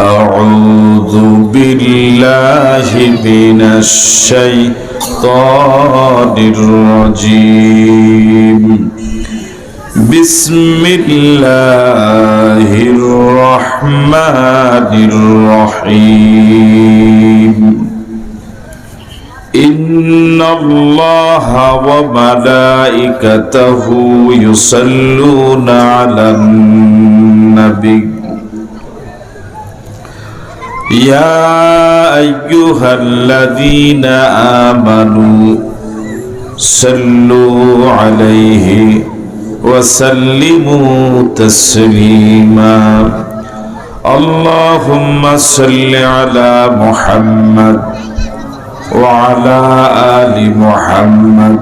أعوذ بالله من الشيطان الرجيم بسم الله الرحمن الرحيم إن الله وملائكته يصلون على النبي يا أيها الذين آمنوا صلوا عليه وسلموا تسليما اللهم صل على محمد وعلى آل محمد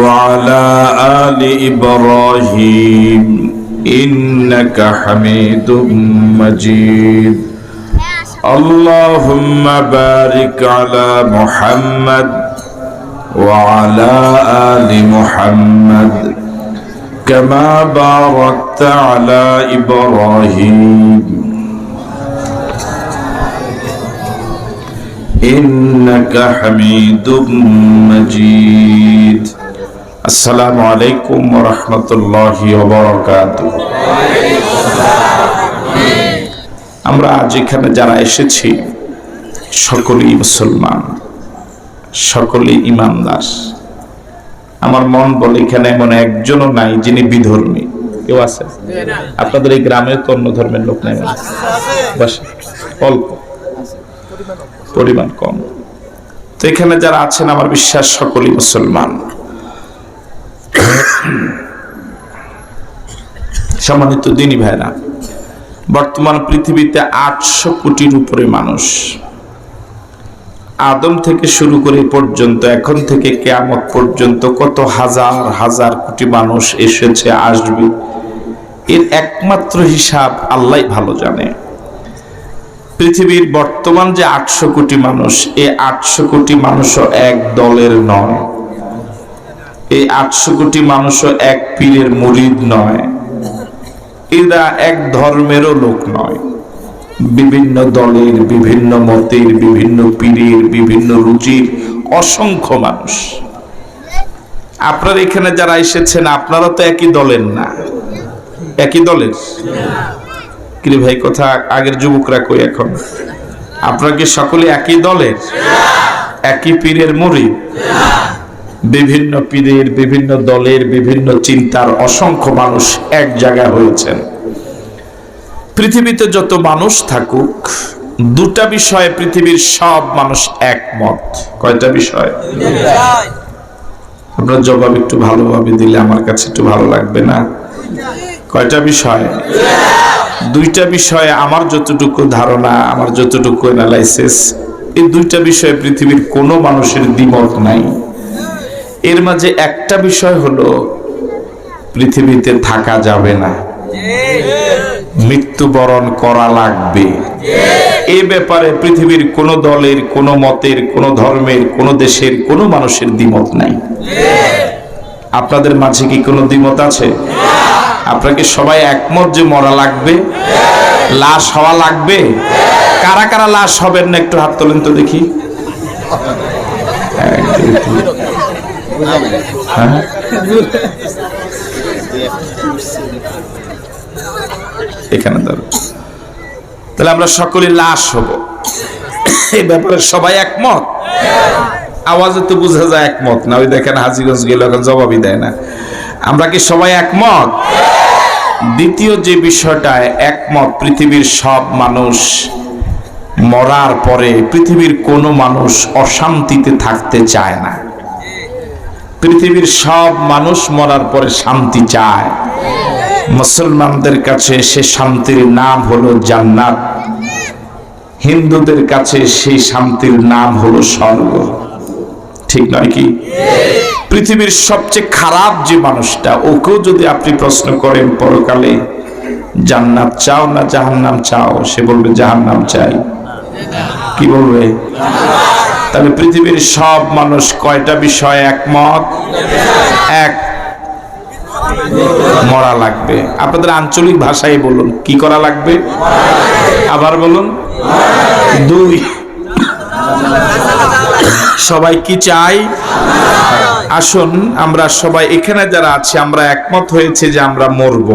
وعلى آل إبراهيم إنك حميد مجيد اللهم بارك على محمد وعلى آل محمد كما باركت على إبراهيم إنك حميد مجيد السلام عليكم ورحمة الله وبركاته আমরা আজ এখানে যারা এসেছি সকলেই মুসলমান, সকলেই ইমানদার। আমার মন বলে এখানে এমন একজনও নাই যিনি বিধর্মী। কেউ আছে? আপনাদের এই গ্রামে তো অন্য ধর্মের লোক নাই, অল্প পরিমাণ কম। তো এখানে যারা আছেন আমার বিশ্বাস সকলেই মুসলমান। সম্মানিত দিনী ভাইরা, বর্তমান পৃথিবীতে 800 কোটির উপরে মানুষ। আদম থেকে শুরু করে পর্যন্ত এখন থেকে কিয়ামত পর্যন্ত কত হাজার হাজার কোটি মানুষ এসেছে, আসবে, এর একমাত্র হিসাব আল্লাহই ভালো জানে। পৃথিবীর বর্তমান যে 800 কোটি মানুষ, এই 800 কোটি মানুষও এক দলের নয়। এই 800 কোটি মানুষও এক পীরের মুরিদ নয়। এরা এক ধর্মেরও লোক নয়। বিভিন্ন দলের, বিভিন্ন মতের, বিভিন্ন পীরের, বিভিন্ন রুচির অসংখ্য মানুষ। আপনারা এখানে যারা এসেছেন আপনারা তো একই দলের না। একই দলের কি ভাই? কথা আগের যুবকরা কই এখন? আপনারা কি সকলে একই দলের? একই পীরের মুরিদ? বিভিন্ন পীরের, বিভিন্ন দলের, বিভিন্ন চিন্তার অসংখ্য মানুষ এক জায়গায় হয়েছেন। পৃথিবীতে যত মানুষ থাকুক, দুটা বিষয়ে পৃথিবীর সব মানুষ একমত। কয়টা বিষয়? আপনার জবাব একটু ভালোভাবে দিলে আমার কাছে একটু ভালো লাগবে না? কয়টা বিষয়? দুইটা বিষয়ে আমার যতটুকু ধারণা, আমার যতটুকু অ্যানালাইসিস, এই দুইটা বিষয়ে পৃথিবীর কোনো মানুষের দ্বিমত নাই। এর মাঝে একটা বিষয় হলো পৃথিবীতে থাকা যাবে না, মৃত্যুবরণ করা লাগবে। এই ব্যাপারে পৃথিবীর কোন দলের, কোন মতের, কোন ধর্মের, কোন দেশের কোন মানুষের দ্বিমত নাই। আপনাদের মাঝে কি কোনো দ্বিমত আছে? আপনাকে সবাই একমত যে মরা লাগবে, লাশ হওয়া লাগবে? কারা কারা লাশ হবেন না একটু হাত তোলেন তো দেখি। এখানে ধরো, তাহলে আমরা সকলে লাশ হব, এই ব্যাপারে সবাই একমত? আওয়াজে তো বোঝা যায় একমত না। ওই দেখেন হাজীগঞ্জ গেল, এখন জবাবই দেয় না। আমরা কি সবাই একমত? দ্বিতীয় যে বিষয়টায় একমত, পৃথিবীর সব মানুষ মরার পরে পৃথিবীর কোনো মানুষ অশান্তিতে থাকতে চায় না। পৃথিবীর সব মানুষ মরার পরে শান্তি চায়। মুসলমানদের কাছে সে শান্তির নাম হলো জান্নাত, হিন্দুদের কাছে সেই শান্তির নাম হলো স্বর্গ। ঠিক নয় কি? পৃথিবীর সবচেয়ে খারাপ যে মানুষটা, ওকেও যদি আপনি প্রশ্ন করেন পরকালে জান্নাত চাও না জাহান্নাম চাও, সে বলবে জাহান্নাম চাই। কি বলবে? তাহলে পৃথিবীর সব মানুষ কয়টা বিষয়ে একমত? এক। মরা লাগবে। আপনাদের আঞ্চলিক ভাষায় বলুন, কি করা লাগবে? আবার বলুন। 2, সবাই কি চাই? আসুন আমরা সবাই এখানে যারা আছি আমরা একমত হয়েছে যে আমরা মরব,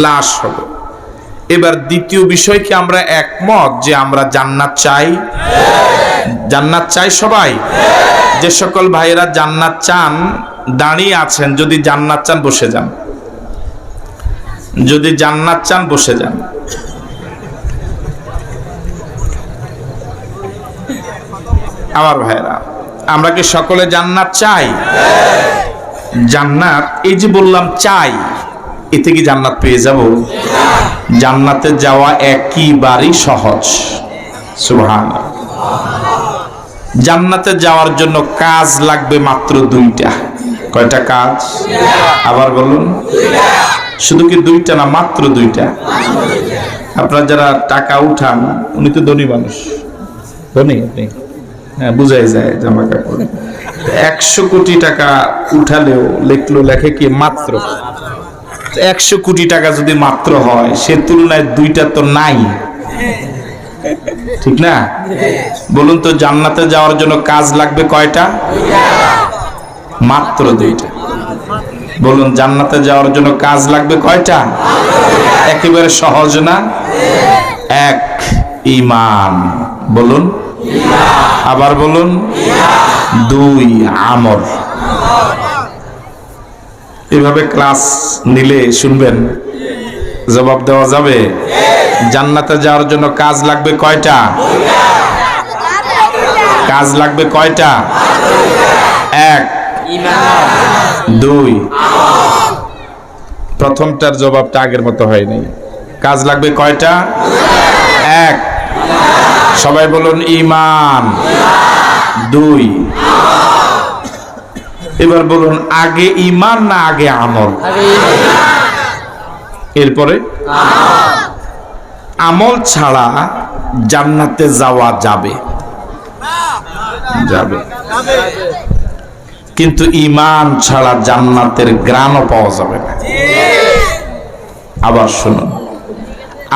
লাশ হব। এবার দ্বিতীয় বিষয় কি আমরা একমত যে আমরা জান্নাত চাই? জান্নাত চাই সবাই? যে সকল ভাইয়েরা জান্নাত চান দাঁড়িয়ে আছেন, যদি জান্নাত চান বসে যান। যদি জান্নাত চান বসে যান। আমার ভাইয়েরা, আমরা কি সকলে জান্নাত চাই? জান্নাত এই যে বললাম চাই, এতে কি জান্নাত পেয়ে যাব? জান্নাতে যাওয়া একেবারেই সহজ। সুবহানাল্লাহ। জান্নাতে যাওয়ার জন্য কাজ লাগবে মাত্র 2টা। কয়টা কাজ? আবার বলুন। শুধু কি 2টা না, মাত্র 2টা। আপনারা যারা টাকা উঠান, উনি তো ধনী মানুষ, ধনী আপনি, হ্যাঁ বুঝাই যায় জামা কাপড়। 100 কোটি টাকা উঠালেও লেখে কি মাত্র। 100 কোটি টাকা যদি মাত্র হয়, সে তুলনায় 2টা তো নাই, ঠিক না? বলুন তো, জান্নাতে যাওয়ার জন্য কাজ লাগবে কয়টা? মাত্র 2টা। বলুন, জান্নাতে যাওয়ার জন্য কাজ লাগবে কয়টা? একেবারে সহজ না? 1 ঈমান। বলুন। আবার বলুন। 2 আমল। এভাবে ক্লাস নিলে শুনবেন, জবাব দেওয়া যাবে। জান্নাতে যাওয়ার জন্য কাজ লাগবে কয়টা? কাজ লাগবে কয়টা? 1 2। প্রথমটার জবাবটা আগের মতো হয় নাই। কাজ লাগবে কয়টা? 1। সবাই বলুন ঈমান। 2। এবার বলুন, আগে ঈমান না আগে আমল? এরপরে আমল ছাড়া জান্নাতে যাওয়া যাবে, যাবে, কিন্তু ঈমান ছাড়া জান্নাতের ঘ্রাণও পাওয়া যাবে না। আবার শুনুন,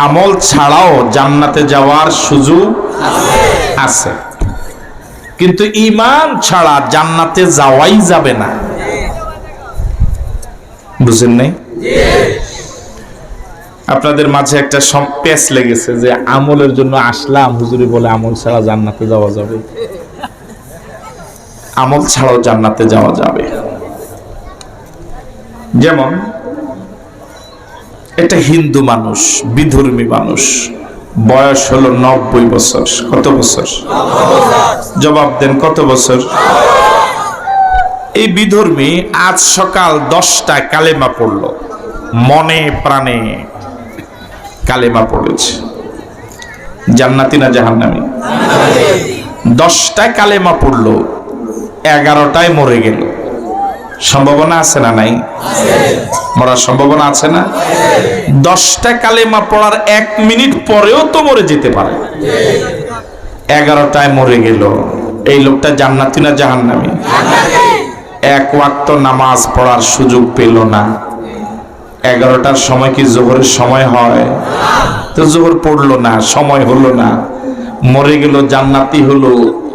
আমল ছাড়াও জান্নাতে যাওয়ার সুযোগ আছে, কিন্তু ঈমান ছাড়া জান্নাতে যাওয়াই যাবে না। বুঝেন নাই? আপনাদের মাঝে একটা পেচ লেগেছে যে আমলের জন্য আসলাম, হুজুরি বলে আমল ছাড়া জান্নাতে যাওয়া যাবে। আমল ছাড়াও জান্নাতে যাওয়া যাবে। যেমন একটা হিন্দু মানুষ, বিধর্মী মানুষ, বয়স হলো 90 বছর। কত বছর? জবাব দেন, কত বছর? এই বিধর্মী আজ সকাল 10টায় কালেমা পড়লো, মনে প্রাণে কালেমা পড়েছে। জান্নাতি না জাহান্নামী? 10টায় কালেমা পড়লো, 11টায় মরে গেল। সম্ভাবনা আছে না নাই? মরার সম্ভাবনা আছে না? 10টায় কালেমা পড়ার 1 মিনিট পরেও তো মরে যেতে পারে। 11টায় মরে গেল। এই লোকটা জান্নাতি না জাহান্নামী? 1 ওয়াক্ত নামাজ পড়ার সুযোগ পেল না। 11টার সময় কি জোহরের সময় হয়? তো জোহর পড়লো না, সময় হলো না, মরে গেল। জান্নাতি হলো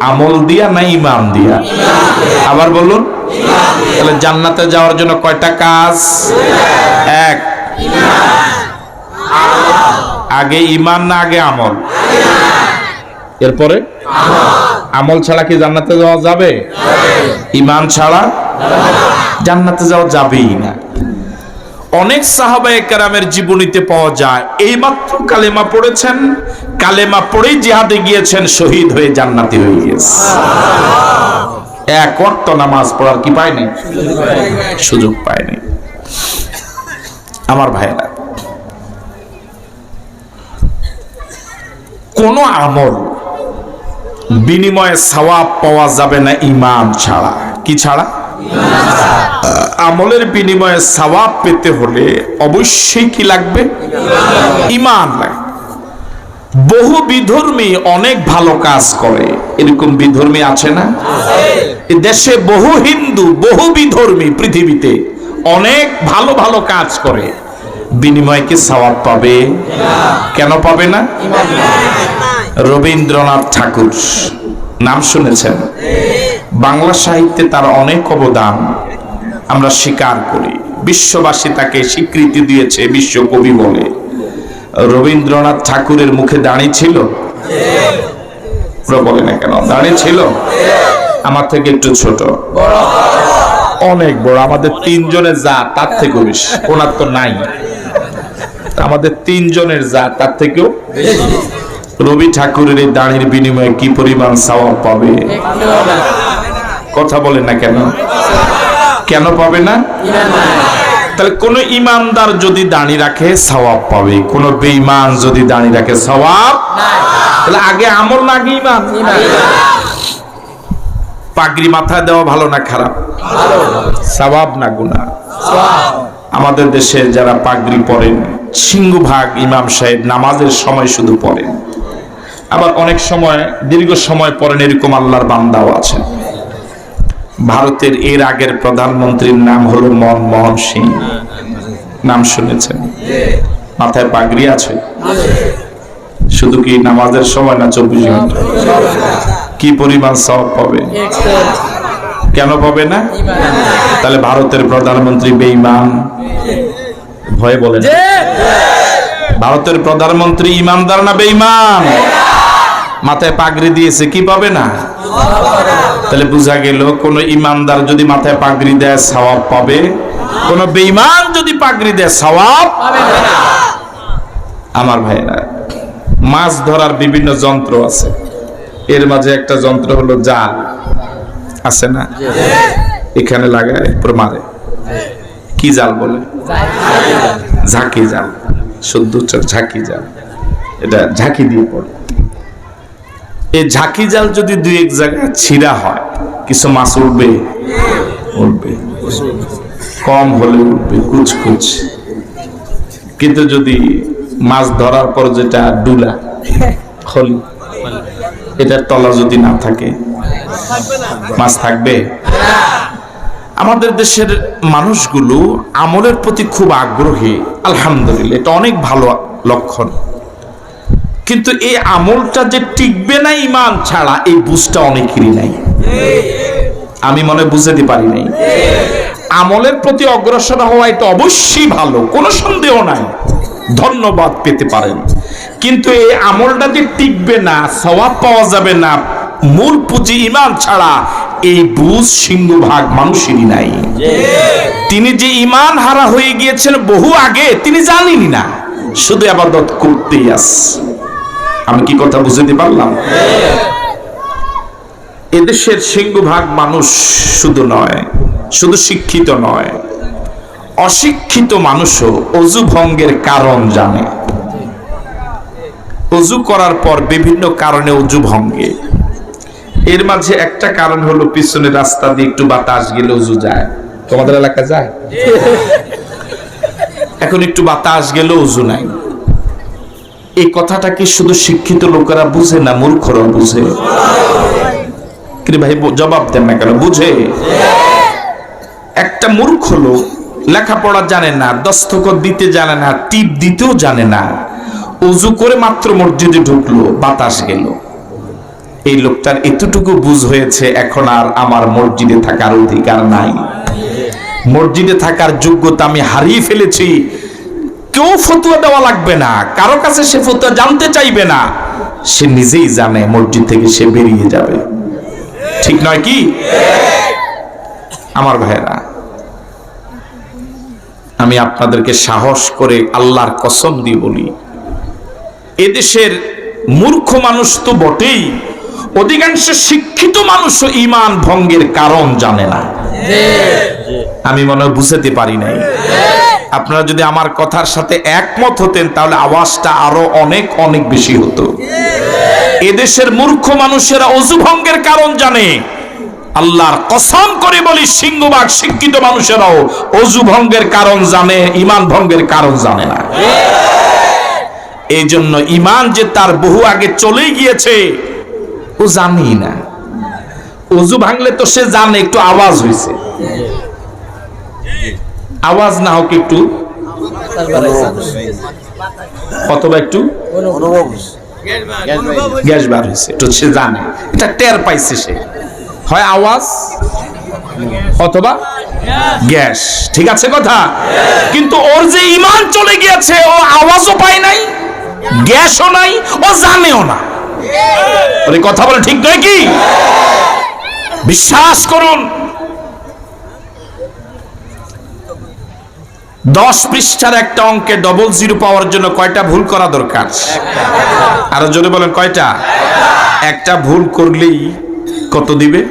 আমল দিয়া না ঈমান দিয়া? আবার বলুন। তাহলে জান্নাতে যাওয়ার জন্য কয়টা কাজ? 1। আগে ঈমান না আগে আমল? এরপরে আমল ছাড়া কি জান্নাতে যাওয়া যাবে? ঈমান ছাড়া জান্নাতে যাওয়া যাবেই না। অনেক সাহাবায়ে কেরামের জীবনীতে পাওয়া যায়, এইমাত্র কালেমা পড়েছেন, কালেমা পড়েই জিহাদে গিয়েছেন, শহীদ হয়ে জান্নাতি হয়ে গেছে। 1 ওয়াক্ত নামাজ পড়ার কি পায়নি? সুযোগ পায়নি। আমার ভাইরা, কোন আমল বিনিময়ে সওয়াব পাওয়া যাবে না ঈমান ছাড়া। কি ছাড়া? আমলের বিনিময়ে সওয়াব পেতে হলে অবশ্যই কি লাগবে? ঈমান লাগবে। বহু বিধর্মী অনেক ভালো কাজ করে, এরকম বিধর্মী আছে না? দেশে বহু হিন্দু, বহু বিধর্মী পৃথিবীতে অনেক ভালো ভালো কাজ করে, বিনিময়ে কি সওয়াব পাবে? কেন পাবে না? রবীন্দ্রনাথ ঠাকুর নাম শুনেছেন? বাংলা সাহিত্যে তার অনেক অবদান আমরা স্বীকার করি, বিশ্ববাসী তাকে স্বীকৃতি দিয়েছে বিশ্বকবি বলে। রবীন্দ্রনাথ ঠাকুরের মুখে দাড়ি ছিল? বলে না কেন? দাড়ি ছিল? আমার থেকে একটু ছোট, অনেক বড়। আমাদের তিনজনের যা তার থেকেও বেশি, ওনার তো নাই। আমাদের তিনজনের যা তার থেকেও রবি ঠাকুরের এই দাড়ির বিনিময়ে কি পরিমাণ সওয়াব পাবে? কথা বলেন না কেন? কেন পাবে না? তাহলে কোন ইমানদার যদি দাড়ি রাখে সওয়াব পাবে, কোন বেঈমান যদি দাড়ি রাখে সওয়াব নাই। তাহলে আগে আমল না আগে ইমান? পাগড়ি মাথায় দেওয়া ভালো না খারাপ? সওয়াব না গুনাহ? আমাদের দেশে যারা পাগড়ি পরেন সিংহভাগ ইমাম সাহেব নামাজের সময় শুধু পড়েন, আবার অনেক সময় দীর্ঘ সময় পড়েন, এরকম আল্লাহর বান্দাও আছেন। ভারতের এর আগের প্রধানমন্ত্রীর নাম হলো মনমোহন সিং, নাম শুনেছেন? মাথায় পাগড়ি আছে, শুধু কি নামাজের সময় না 24 ঘন্টা? কি পরিমাণ সওয়াব পাবে? কেন পাবে না? তাহলে ভারতের প্রধানমন্ত্রী বেঈমান? ভয় বলেন, ভারতের প্রধানমন্ত্রী ইমানদার না বেঈমান? মাথায় পাগড়ি দিয়েছে, কি পাবে না? তাহলে বোঝা গেল কোন ইমানদার যদি মাথায় পাগড়ি দেয় সওয়াব পাবে, কোন বেঈমান যদি পাগড়ি দেয় সওয়াব পাবে না। আমার ভাইরা, মাছ ধরার বিভিন্ন যন্ত্র আছে, এর মাঝে একটা যন্ত্র হলো জাল, আছে না? এখানে লাগায় পুরো মারে, কি জাল বলে? ঝাঁকি জাল, শুদ্ধ ঝাঁকি জাল, এটা ঝাঁকি দিয়ে পড়ে। এই ঝাঁকি জাল যদি দুই এক জায়গায় ছিঁড়া হয়, কিছু মাছ উঠবে? উঠবে, কম হলে উঠবে কুচকুচ। কিন্তু যদি মাছ ধরার পর যেটা ডুলা খলি, এটার তলা যদি না থাকে, মাছ থাকবে? আমাদের দেশের মানুষগুলো আমলের প্রতি খুব আগ্রহী, আলহামদুলিল্লাহ, এটা অনেক ভালো লক্ষণ। কিন্তু এই আমলটা যে টিকবে না ঈমান ছাড়া, এই বুঝটা অনেকেরই নাই। আমি মনে বুঝাতে পারি নাই। আমলের প্রতি অগ্রসর হওয়া এটা অবশ্যই ভালো, কোনো সন্দেহ নাই, ধন্যবাদ পেতে পারেন। কিন্তু এই আমলটা যে টিকবে না, সওয়াব পাওয়া যাবে না, মূল পুঁজি ঈমান ছাড়া, এই বুঝ সিংহভাগ মানুষেরই নাই। তিনি যে ঈমান হারা হয়ে গিয়েছেন বহু আগে, তিনি জানেনই না, শুধু ইবাদত করতেই আছে। আমি কি কথা বুঝতে পারলাম? এদেশের সিংহভাগ মানুষ শুধু নয়, শুধু শিক্ষিত নয়, অশিক্ষিত মানুষও অজু ভঙ্গের কারণ জানে। অজু করার পর বিভিন্ন কারণে অজু ভঙ্গে, এর মাঝে একটা কারণ হলো পিছনে রাস্তা দিয়ে একটু বাতাস গেলে অজু যায়। তোমাদের এলাকা যায়? এখন একটু বাতাস গেলে অজু নাই। এই কথাটা কি শুধু শিক্ষিত লোকেরা বুঝে না মূর্খরাও বুঝে? কি ভাই জবাব দেন না কেন? বুঝে। একটা মূর্খ লোক লেখাপড়া জানে না, দস্তখত দিতে জানে না, টিপ দিতেও জানে না, অজু করে মাত্র মসজিদে ঢুকলো, বাতাস গেল, এই লোকটার এতটুকু বুঝ হয়েছে, এখন আর আমার মসজিদে থাকার অধিকার নাই, মসজিদে থাকার যোগ্যতা আমি হারিয়ে ফেলেছি। কেউ ফতোয়া দেওয়া লাগবে না, কারো কাছে সে ফতোয়া জানতে চাইবে না, সে নিজেই জানে মসজিদ থেকে সে বেরিয়ে যাবে। ঠিক নয় কি? আমার ভাইরা, আমি আপনাদেরকে সাহস করে আল্লাহর কসম দিয়ে বলি, এদেশের মূর্খ মানুষ তো বটেই, অধিকাংশ শিক্ষিত মানুষও ঈমান ভঙ্গের কারণ জানে না। আমি মনে হয় বুঝাতে পারি নাই। আপনারা যদি আমার কথার সাথে একমত হতেন, তাহলে আওয়াজটা আরো অনেক অনেক বেশি হতো। এদেশের মূর্খ মানুষেরা অজু ভঙ্গের কারণ জানে, আল্লাহর কসম করে বলি সিংহভাগ শিক্ষিত মানুষেরাও অজু ভঙ্গের কারণ জানে, ঈমান ভঙ্গের কারণ জানে না। এই জন্য ঈমান যে তার বহু আগে চলে গিয়েছে ও জানেই না। অজু ভাঙলে তো সে জানে একটু আওয়াজ হয়েছে, আওয়াজ না হোক একটু, অথবা একটু গ্যাস বার হয়েছে, একটু সে জানে, এটা টের পাইছে সে, হয় আওয়াজ অথবা গ্যাস, ঠিক আছে কথা। কিন্তু ওর যে ঈমান চলে গিয়েছে, ও আওয়াজও পায় নাই, গ্যাসও নাই, ও জানেও না। ওর কথা বলে ঠিক নয় কি? বিশ্বাস করুন, 10 পৃষ্ঠার একটা অঙ্কে ডবল জিরো পাওয়ার জন্য কয়টা ভুল করা দরকার? আরো জোরে বলেন কয়টা? একটা ভুল করলেই কত দিবে?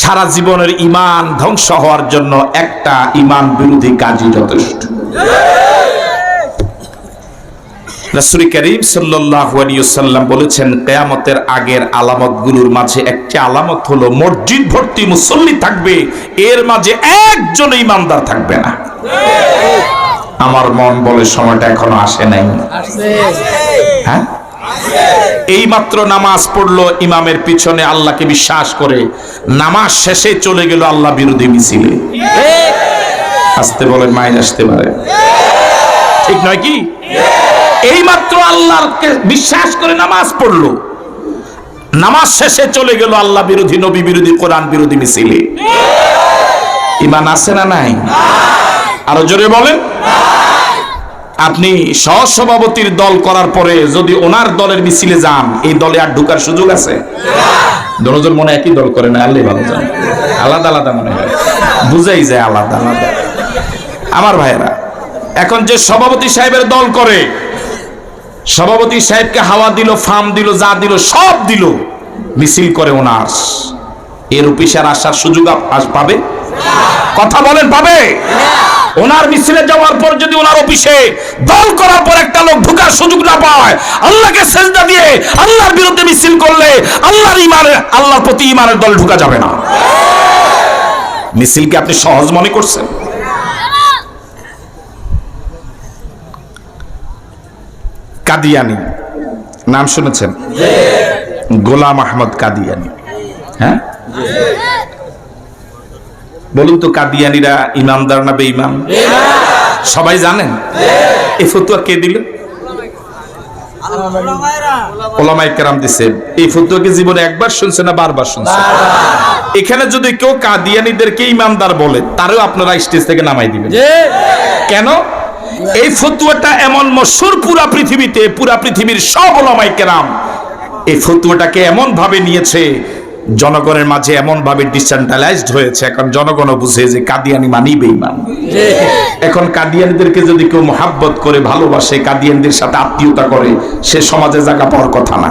সারা জীবনের ঈমান ধ্বংস হওয়ার জন্য একটা ঈমান বিরোধী কাজই যথেষ্ট। রাসূল করিম সাল্লাল্লাহু আলাইহি ওয়াসাল্লাম বলেছেন, কিয়ামতের আগের আলামতগুলোর মাঝে একটি আলামত হলো মসজিদ ভর্তি মুসল্লি থাকবে, এর মাঝে একজন ঈমানদার থাকবে না। আমার মন বলে সময়টা এখনো আসে নাই। হ্যাঁ, এই মাত্র নামাজ পড়লো ইমামের পিছনে, আল্লাহকে বিশ্বাস করে নামাজ শেষে চলে গেল আল্লাহ বিরোধী মিছিলে। আসতে বলেন, মাইন আসতে পারে, ঠিক নয় কি? এই মাত্র আল্লাহকে বিশ্বাস করে নামাজ পড়লো, নামাজ শেষে চলে গেল আল্লাহ বিরোধী, নবী বিরোধী, কোরআন বিরোধী মিছিলে। ঈমান আছে না নাই? আরো জোরে বলেন। আপনি সহসভাপতির দল করার পরে যদি ওনার দলের মিছিলে যান, এই দলে আর ঢোকার সুযোগ আছে? দুজন মনে একই দল করে না, আল্লাহ ভালো জানে, আলাদা আলাদা মনে হয়, বুঝাই যায় আলাদা আলাদা। আমার ভাইয়েরা, এখন যে সভাপতি সাহেবের দল করে, সভাপতি সাহেবকে হাওয়া দিল, ফার্ম দিল, যা দিল সব দিল, মিছিল করে ওনার, এর অফিসার আসার সুযোগ পাবে? কথা বলেন, পাবে? ওনার মিছিলে যাওয়ার পর যদি ওনার অফিসে দল করার পর একটা লোক ঢোকার সুযোগ না পায়, আল্লাহকে সেজদা দিয়ে আল্লাহর বিরুদ্ধে মিছিল করলে আল্লাহর ঈমানের, আল্লাহর প্রতি ঈমানের দল ঢোকা যাবে না। মিছিলকে আপনি সহজ মনে করছেন? কাদিয়ানি নাম শুনেছেন? গোলাম আহমদ কাদিয়ানি। হ্যাঁ, বলুন তো, কাদিয়ানিরা ইমানদার না বেঈমান? সবাই জানেন। এই ফতোয়া কে দিল? ওলামায়ে কেরাম দিয়েছে। এই ফতোয়াকে জীবনে একবার শুনছে না বারবার শুনছে? এখানে যদি কেউ কাদিয়ানিদেরকে ইমানদার বলে, তারও আপনারা স্টেজ থেকে নামাই দিবেন। কেন? এই ফতোয়াটা এমন মশহুর পুরা পৃথিবীতে, পুরা পৃথিবীর সব ওলামায়ে কেরাম এই ফতোয়াটাকে এমন ভাবে নিয়েছে, জনগণের মাঝে এমন ভাবে ডিসেন্ট্রালাইজড হয়েছে, এখন জনগণও বুঝে যে কাদিয়ানি মানি বেঈমান। এখন কাদিয়ানিদেরকে যদি কেউ মহাব্বত করে, ভালোবাসে, কাদিয়ানিদের সাথে আত্মীয়তা করে, সে সমাজে জায়গা পাওয়ার কথা না।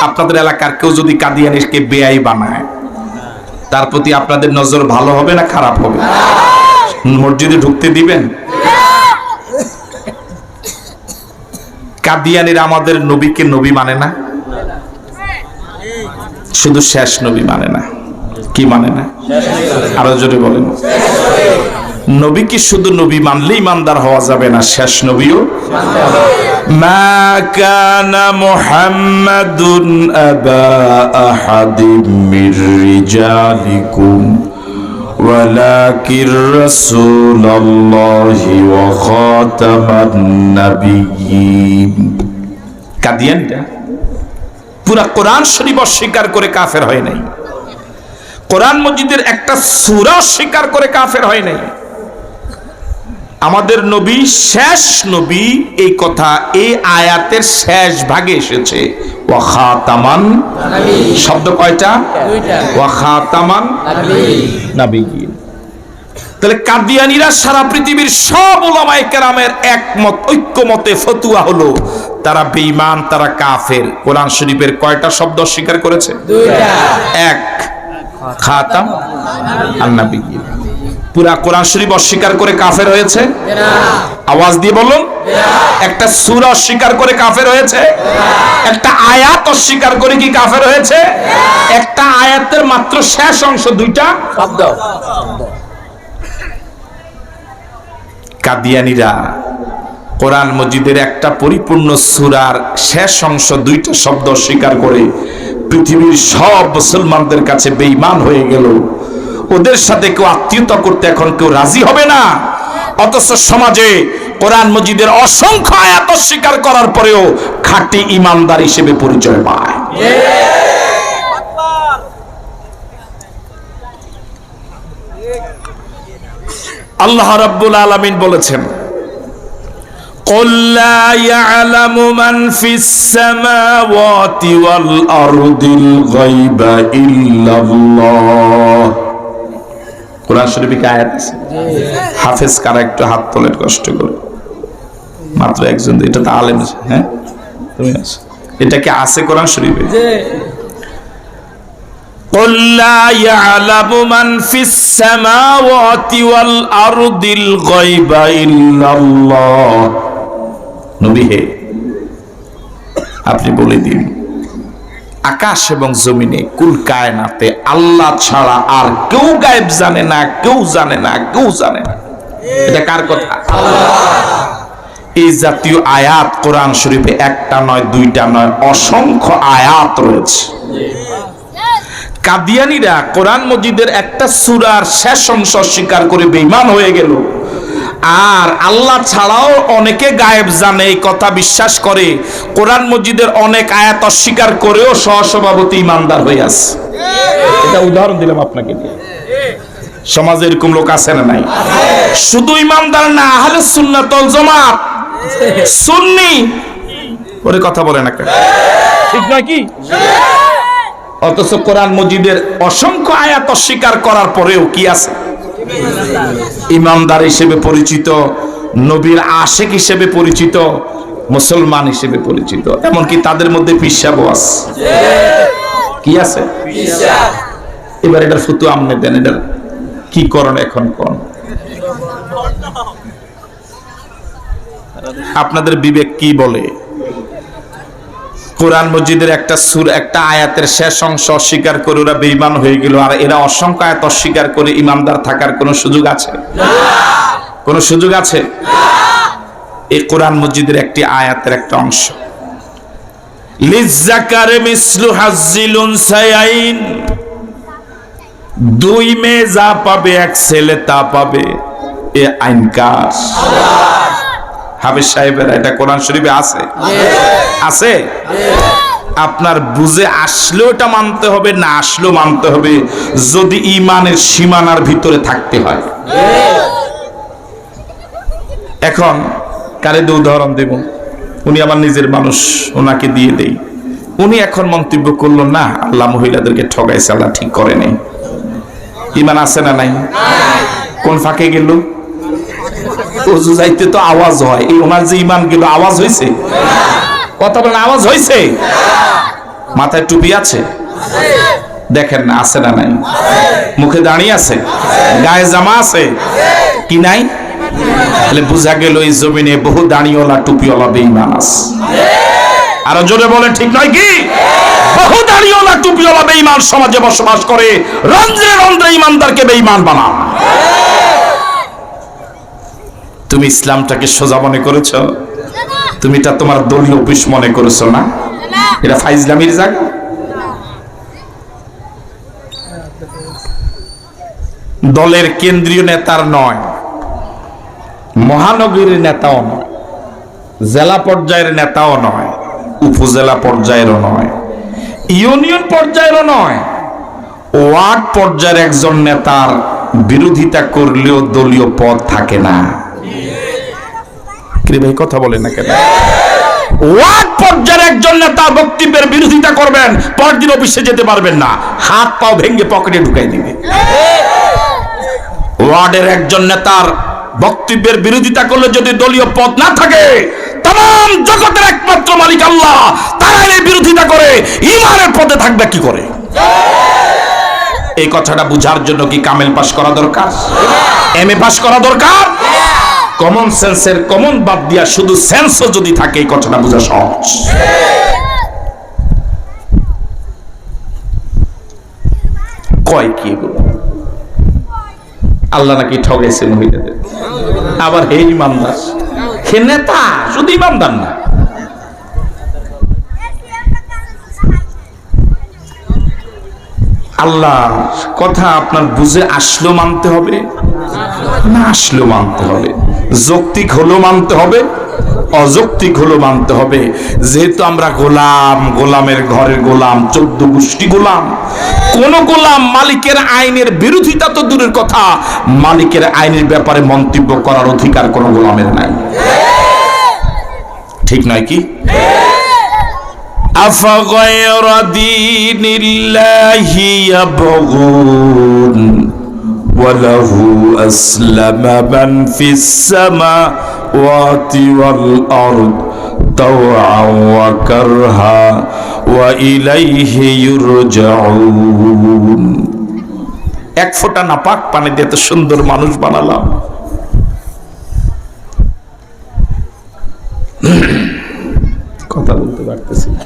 আপনাদের এলাকার কেউ যদি কাদিয়ানিকে বেয়াই বানায়, তার প্রতি আপনাদের নজর ভালো হবে না খারাপ হবে? মসজিদে ঢুকতে দিবেন? কাদিয়ানিরা আমাদের নবীকে নবী মানে না, শুধু শেষ নবী মানে না। কি মানে না? আরো জোরে বলেন। নবী কি শুধু নবী মানলেই ইমানদার হওয়া যাবে না, শেষ নবীও? মা কানা মুহাম্মাদুন আবা আহাদিম মির রিজালিকুম ওয়ালাকির রাসূলুল্লাহি ওয়া খাতামান নাবিয়্যিন। কাদিয়ানিরা পুরা কোরআন শরীফ অস্বীকার করে কাফের হয় নাই, কোরআন মজিদের একটা সূরা অস্বীকার করে কাফের হয় নাই। আমাদের নবী শেষ নবী, এই কথা এই আয়াতের শেষ ভাগে এসেছে। ওয়া খাতামান নাবিয়্যিন শব্দ কয়টা? দুইটা। ওয়া খাতামান নাবিয়্যিন। তাহলে কাদিয়ানীরা সারা পৃথিবীর সব উলামায়ে কেরামের একমত, ঐক্যমতে ফতোয়া হলো তারা বেঈমান, তারা কাফের। কোরআন শরীফের কয়টা শব্দ অস্বীকার করেছে? দুইটা। এক, খাতাম আন নাবিয়্যিন। পুরা কোরআন শরীফ অস্বীকার করে কাফের হয়েছে? না। আওয়াজ দিয়ে বলুন। না। একটা সূরা অস্বীকার করে কাফের হয়েছে? না। একটা আয়াত অস্বীকার করে কি কাফের হয়েছে? না। একটা আয়াতের মাত্র শেষ অংশ, দুইটা শব্দ। কাদিয়ানীরা কোরআন মজিদের একটা পরিপূর্ণ সূরার শেষ অংশ, দুইটা শব্দ অস্বীকার করে পৃথিবীর সব মুসলমানদের কাছে বেঈমান হয়ে গেল। ওদের সাথে কেউ আত্মীয়তা করতে এখন কেউ রাজি হবে না। অথচ সমাজে কোরআন মজিদের অসংখ্য আয়াত অস্বীকার করার পরেও খাঁটি ইমানদার হিসেবে পরিচয় পায়। আল্লাহ রাব্বুল আলামিন বলেছেন, قل لا يعلم من في السماوات والأرض الغيب إلا الله। কোরআন শরীফে কি আয়াত আছে? হাফেজ কারা একটু হাত তোলেন কষ্ট করে, মাত্র একজন। এটা তো আলেম আছে। হ্যাঁ, তুমি আছো। এটা কি আছে কোরআন শরীফে? قل لا يعلم من في السماوات والأرض الغيب إلا الله। নবী হে, আপনি বলে দিন, আকাশ এবং জমিনে কুল কায়নাতে আল্লাহ ছাড়া আর কেউ গায়েব জানে না, কেউ জানে না, কেউ জানে না। এটা কার কথা? এই জাতীয় আয়াত কোরআন শরীফে একটা নয়, দুইটা নয়, অসংখ্য আয়াত রয়েছে। কাদিয়ানীরা কোরআন মজিদের একটা সূরার শেষ অংশ স্বীকার করে বেঈমান হয়ে গেল, আর আল্লাহ ছাড়াও অনেকে গায়েব জানে এই কথা বিশ্বাস করে কোরআন মজিদের অনেক আয়াত অস্বীকার করেও সহসভাপতি ইমানদার হয়ে আছে। এটা উদাহরণ দিলাম আপনাকে। সমাজে এরকম লোক আছে না নাই? শুধু ইমানদার না, আহলে সুন্নাত ওয়াল জামাত, সুন্নি, ওরে কথা বলে না কেন? ঠিক নয় কি? অথচ কোরআন মজিদের অসংখ্য আয়াত অস্বীকার করার পরেও কি আছে? ইমানদার হিসেবে পরিচিত, নবীর আশিক হিসেবে পরিচিত, মুসলমান হিসেবে পরিচিত। এমনকি তাদের মধ্যে পিসাবও আছে। কি আছে? এবার এটার ফতোয়া আপনি দেন, এটার কি করেন এখন? কোন আপনাদের বিবেক কি বলে? কোরআন মজিদের একটা আয়াতের শেষ অংশ অস্বীকার করে ওরা বেঈমান হয়ে গেল, আর এরা অসংখ্য আয়াত অস্বীকার করে ইমানদার থাকার কোন সুযোগ আছে? কোন সুযোগ আছে? এই কোরআন মজিদের একটি আয়াতের একটা অংশ, লিজ্জাকারে মিসলু হাজ্জিল উনসায়াইন, দুই মেয়ে যা পাবে এক ছেলে তা পাবে, এ আইন কার? হাফেজ সাহেবেরা, এটা কোরআন শরীফে আছে? আছে? আপনার বুঝে আসলেও এটা মানতে হবে, না আসলেও মানতে হবে, যদি ইমানের সীমানার ভিতরে থাকতে হয়। এখন কারে উদাহরণ দেব? উনি আমার নিজের মানুষ, ওনাকে দিয়ে দেই। উনি এখন মন্তব্য করলো, না আল্লাহ মহিলাদেরকে ঠগাইছে, আল্লাহ ঠিক করে নেই। ইমান আছে না নাই? কোন ফাঁকে গেল? ওযু যাইতে তো আওয়াজ হয়, এই ওনার যে ইমান গেল, আওয়াজ হয়েছে? কথা বলেন, আওয়াজ হয়েছে? মাথায় টুপি আছে? দেখেন না, আছে না নাই? মুখে দাঁড়িয়ে আছে? গায়ে জামা আছে কি নাই? তাহলে বোঝা গেল এই জমিনে বহু দাঁড়িওয়ালা টুপিওয়ালা বেঈমান আছে। আরো জোরে বলে ঠিক নয় কি? বহু দাঁড়িওয়ালা টুপিওয়ালা বেঈমান সমাজে বসবাস করে, রন্ধ্রে রন্ধ্রে ইমানদারকে বেঈমান বানায়। তুমি ইসলামটাকে সোজা মনে করেছো? তুমি এটা তোমার দলীয় অফিস মনে করেছো না? এটা ফাইজলামির জায়গা। দলের কেন্দ্রীয় নেতার নয়, মহানগরীর নেতাও নয়, জেলা পর্যায়ের নেতাও নয়, উপজেলা পর্যায়েরও নয়, ইউনিয়ন পর্যায়েরও নয়, ওয়ার্ড পর্যায়ের একজন নেতার বিরোধিতা করলেও দলীয় পদ থাকে না। ভাই কথা বলেন না কেন? ওয়ার্ড পর্যায়ের একজন নেতা বক্তব্যের বিরোধিতা করবেন, পরদিন অফিসে যেতে পারবেন না, হাত পাও ভেঙে পকেটে ঢুকাই দিবে। ওয়ার্ডের একজন নেতার বক্তব্যের বিরোধিতা করলে যদি দলীয় পদ না থাকে, तमाम জগতের একমাত্র মালিক আল্লাহ, তারা এই বিরোধিতা করে ঈমানের পদে থাকবে কি করে? এই কথাটা বুঝার জন্য কি কামেল পাস করা দরকার? এমএ পাস করা দরকার? কমন সেন্সের কমন বাদ দিয়া শুধু সেন্সও যদি থাকে, এই কথাটা বোঝা সহজ। কয় কি এগুলো? আল্লাহ নাকি ঠগাইছে মহিলাদের, আবার হে ইমানদার, হে নেতা, শুধু ইমানদার না। আল্লাহর কথা আপনার বুঝে আসলো মানতে হবে, না আসলো মানতে হবে, যৌক্তিক হলো মানতে হবে, অযৌক্তিক হলো মানতে হবে। যেহেতু আমরা গোলাম, গোলামের ঘরের গোলাম, 14 গোষ্ঠী গোলাম। কোন গোলাম মালিকের আইনের বিরোধিতা তো দূরের কথা, মালিকের আইনের ব্যাপারে মন্তব্য করার অধিকার কোন গোলামের নাই। ঠিক নয় কি? আফাগায়রা দীনিল্লাহি ইয়াবগুন ওয়ালাহু আসলামা মান ফিস সামাওয়াতি ওয়াল আরদ তাওআন ওয়া কারহা ওয়া ইলাইহি ইউরজাউন। এক ফোঁটা নাপাক পানি দিয়ে এত সুন্দর মানুষ বানালাম, কথা বলতে পারতেছি না।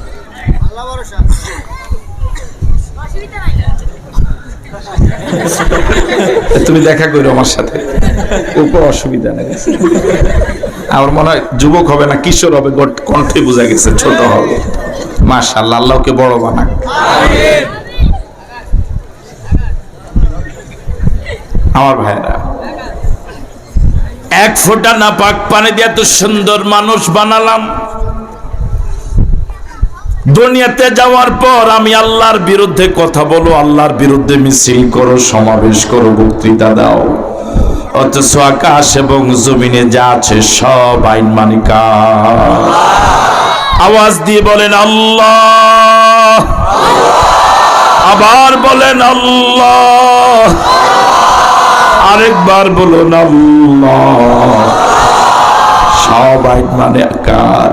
তুমি দেখা করো আমার সাথে, উপর অসুবিধা নেই। আমার মনে হয় যুবক হবে না কিশোর হবে, কণ্ঠে বোঝা গেছে ছোট হবে। মাশাআল্লাহ, আল্লাহকে বড় বানাক। আমার ভাইরা, এক ফোঁটা নাপাক পানি দিয়ে এত সুন্দর মানুষ বানালাম। দুনিয়াতে যাওয়ার পর আমি আল্লাহর বিরুদ্ধে কথা বলো, আল্লাহর বিরুদ্ধে মিছিল করো, সমাবেশ করো, বক্তৃতা দাও, অথচ আকাশ এবং জমিনে যা আছে সব আইন মানিকা। আওয়াজ দিয়ে বলেন আল্লাহ, আবার বলেন আল্লাহ, আরেকবার বলুন আল্লাহ। সব আইন মানে কার?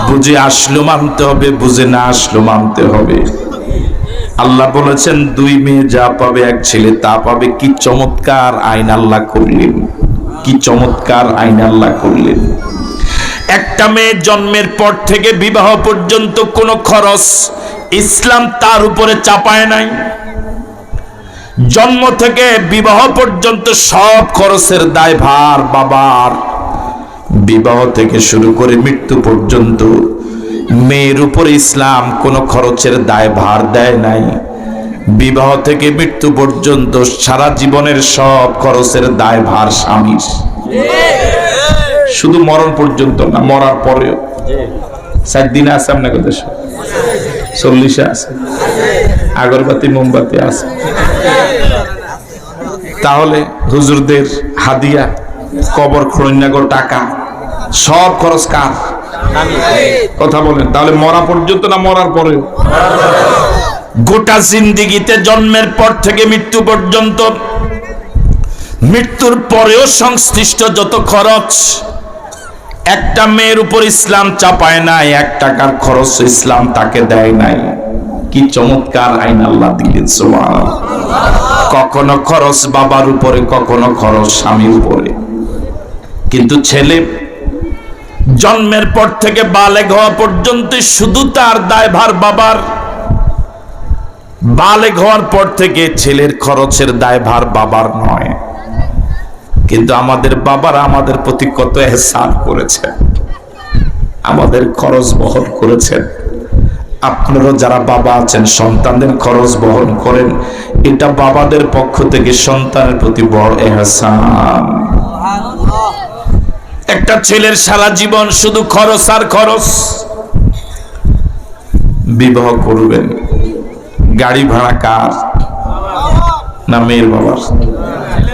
বুঝে আসলো মানতে হবে, বুঝে না আসলো মানতে হবে। আল্লাহ বলেছেন 2 মেয়ে যা পাবে, 1 ছেলে তা পাবে। কি চমৎকার আইন আল্লাহ করলেন, কি চমৎকার আইন আল্লাহ করলেন। একটা মেয়ে জন্মের পর থেকে বিবাহ পর্যন্ত কোনো খরচ ইসলাম তার উপরে চাপায় নাই। জন্ম থেকে বিবাহ পর্যন্ত সব খরচের দায়ভার বাবার। বিবাহ থেকে শুরু করে মৃত্যু পর্যন্ত মেয়ের উপরে ইসলাম কোনো খরচের দায়ভার দেয় নাই। বিবাহ থেকে মৃত্যু পর্যন্ত সারা জীবনের সব খরচের দায়ভার স্বামীর। শুধু মরণ পর্যন্ত না, মরার পরেও। 4 দিনে আছে আপনাকে দেশ, 40 আছে, আগরবাতি মোমবাতি আছে। তাহলে হুজুরদের হাদিয়া, কবর খরচ, টাকা, সব খরচ কার? কথা বলেন। তাহলে মরা পর্যন্ত না মরার পরেও? গোটা জিন্দেগিতে জন্মের পর থেকে মৃত্যু পর্যন্ত, মৃত্যুর পরেও সংশ্লিষ্ট যত খরচ, একটা মেয়ের উপর ইসলাম চাপায় নাই, 1 টাকার খরচ ইসলাম তাকে দেয় নাই। কি চমৎকার আইন আল্লাহ দিলেন, সুবহানাল্লাহ। কখনো খরচ বাবার উপরে, কখনো খরচ স্বামীর উপরে। কিন্তু ছেলে জন্মের পর থেকে বালেগ হওয়া পর্যন্ত শুধু তার দায়ভার বাবার। বালেগ হওয়ার পর থেকে ছেলের খরচের দায়ভার বাবার নয়। কিন্তু আমাদের বাবারা আমাদের প্রতি কত এহসান করেছে, আমাদের খরচ বহন করেছেন। আপনারা যারা বাবা আছেন, সন্তানদের খরচ বহন করেন, এটা বাবাদের পক্ষ থেকে সন্তানের প্রতি বড় এহসান। একটা ছেলের সারা জীবন শুধু খরচ আর খরচ। বিবাহ করবেন, গাড়ি ভাড়া কার? না মেয়ের বাবার?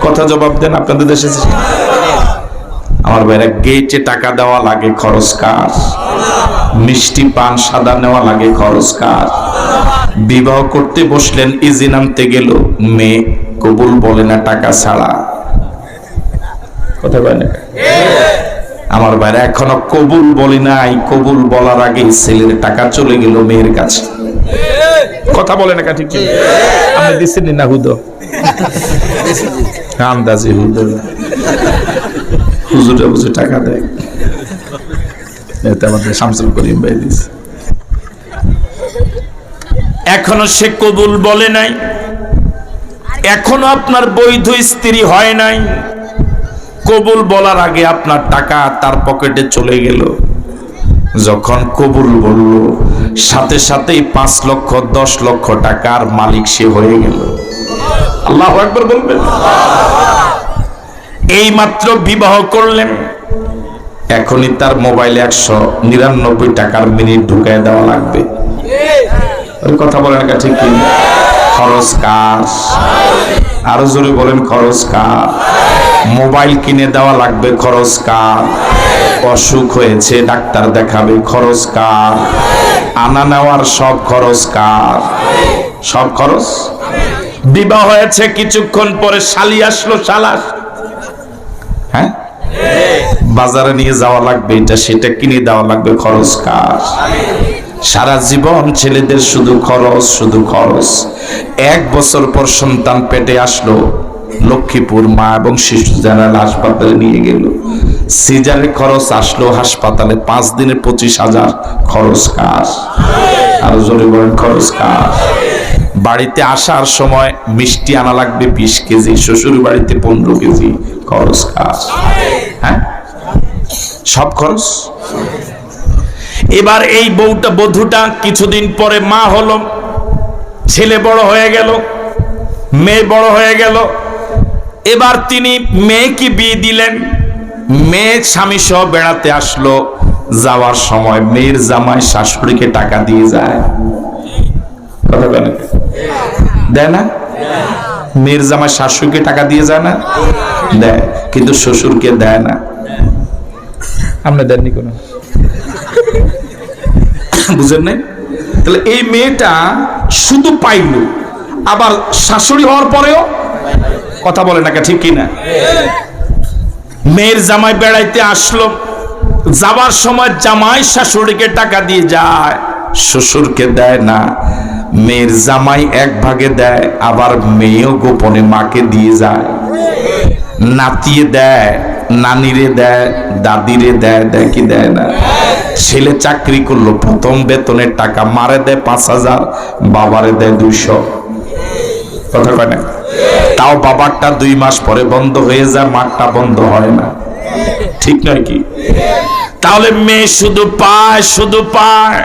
কথা জবাব দেন। আপনাদের দেশে আমার ভাইরা, গেটে টাকা দেওয়া লাগে, খরচ কার? মিষ্টি পান সাদা নেওয়া লাগে, খরচ কার? বিবাহ করতে বসলেন, ইজিন আনতে গেল, মেয়ে কবুল বলে না টাকা ছাড়া। কথা বলে না আমার ভাইরা, এখনো কবুল বলি নাই। কবুল বলার আগে ছেলের টাকা চলে গেল মেয়ের কাছে। কথা বলে না, ঠিক? আপনি দিচ্ছেন না হুদ? আন্দাজি হুদ, হুজুরে বুঝে টাকা দেয়। আমাদের শামসুল করিম ভাই দিচ্ছে। এখনো সে কবুল বলে নাই, এখনো আপনার বৈধ স্ত্রী হয় নাই। কবুল বলার আগে আপনার টাকা তার পকেটে চলে গেল। যখন কবুল বলল, সাথে সাথেই 5 লক্ষ 10 লক্ষ টাকার মালিক সে হয়ে গেল। আল্লাহু আকবার বলবেন। এই মাত্র বিবাহ করলেন, এখনই তার মোবাইলে 199 টাকার মিনিট ঢুকায় দেওয়া লাগবে। ওই কথা বলেন না ঠিক কি? খরচ কার? আরো জোরে বলেন, খরচ কার? মোবাইল কিনে দেওয়া লাগবে, খরচ কার? অসুখ হয়েছে, ডাক্তার দেখাবে, খরচ কার? আনা নেওয়ার সব খরচ কার? সব খরচ। বিবাহ হয়েছে, কিছুক্ষণ পরে শালি আসলো, শালাস, হ্যাঁ, বাজারে নিয়ে যাওয়া লাগবে, এটা সেটা কিনে দেওয়া লাগবে, খরচ কার? সারা জীবন ছেলেদের শুধু খরচ, শুধু খরচ। 1 বছর পর সন্তান পেটে আসলো, লক্ষ্মীপুর মা এবং শিশু জেনারেল হাসপাতালে নিয়ে গেল, সিজারে খরচ আসলো হাসপাতালে 5 দিনে 25,000, খরচ কার? আরো জোরে বলেন, খরচ কার? বাড়িতে আসার সময় মিষ্টি আনা লাগবে 20 কেজি, শ্বশুর বাড়িতে 15 কেজি, খরচ কার? হ্যাঁ, সব খরচ। এবার এই বধূটা কিছুদিন পরে মা হলো, ছেলে বড় হয়ে গেল, মেয়ে বড় হয়ে গেল। এবার তিনি মেয়েকে বিয়ে দিলেন। মেয়ে স্বামী সহ বেড়াতে আসলো, যাওয়ার সময় মেয়ের জামাই শাশুড়িকে টাকা দিয়ে যায়। কথা বলেন, দেয় না? মেয়ের জামাই শাশুড়িকে টাকা দিয়ে যায় না? দেয়, কিন্তু শ্বশুরকে দেয় না। আপনি দেননি কোনো? বুঝেন নাই? তাহলে এই মেয়েটা শুধু পাইল, আবার শাশুড়ি হওয়ার পরেও, কথা বলে না ঠিক কিনা? মেয়ের জামাই বেড়াইতে আসলো, যাবার সময় জামাই শাশুড়িকে টাকা দিয়ে যায়, শ্বশুরকে দেয় না। মেয়ের জামাই 1 ভাগে দেয়, আবার মেয়েও গোপনে মাকে দিয়ে যায়, নাতিয়ে দেয়, নানিরে দেয়, দাদিরে দেয়, দেয় কি দেয় না? ছেলে চাকরি করলো, প্রথম বেতনের টাকা মারে দেয় 5,000, বাবারে দেয় 200। কথা কয় না? তাও বাবারটা 2 মাস পরে বন্ধ হয়ে যায়, মারটা বন্ধ হয় না, ঠিক নয় কি? তাহলে মেয়ে শুধু পায়, শুধু পায়,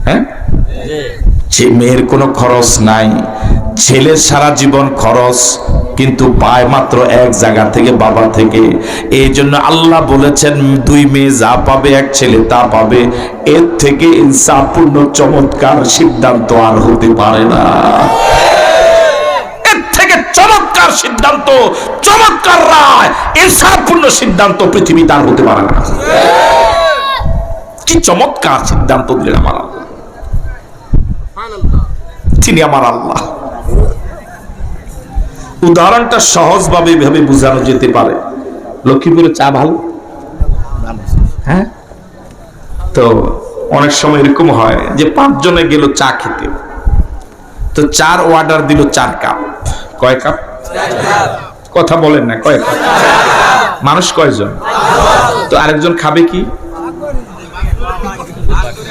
হ্যাঁ, মেয়ের কোনো খরচ নাই। ছেলের সারা জীবন খরচ, কিন্তু পায় মাত্র 1 জায়গা থেকে, বাবা থেকে। এই জন্য আল্লাহ বলেছেন 2 মেয়ে যা পাবে 1 ছেলে তা পাবে। এর থেকে ইনসাফপূর্ণ চমৎকার সিদ্ধান্ত আর হতে পারে না। এর থেকে চমৎকার সিদ্ধান্ত, চমৎকার রায়, ইনসাফপূর্ণ সিদ্ধান্ত পৃথিবীতে আর হতে পারে না। কি চমৎকার সিদ্ধান্ত দিলেন আমার আল্লাহ, তিনি আমার আল্লাহ। উদাহরণটা সহজভাবে ভাবে বোঝানো যেতে পারে। লক্ষ্মীপুরে চা ভালো, হ্যাঁ, তো অনেক সময় এরকম হয় যে 5 জনে গেল চা খেতে, তো 4 অর্ডার দিল 4 কাপ। কয় কাপ? কথা বলেন না, কয় কাপ? মানুষ কয়জন? তো আরেকজন খাবে কি?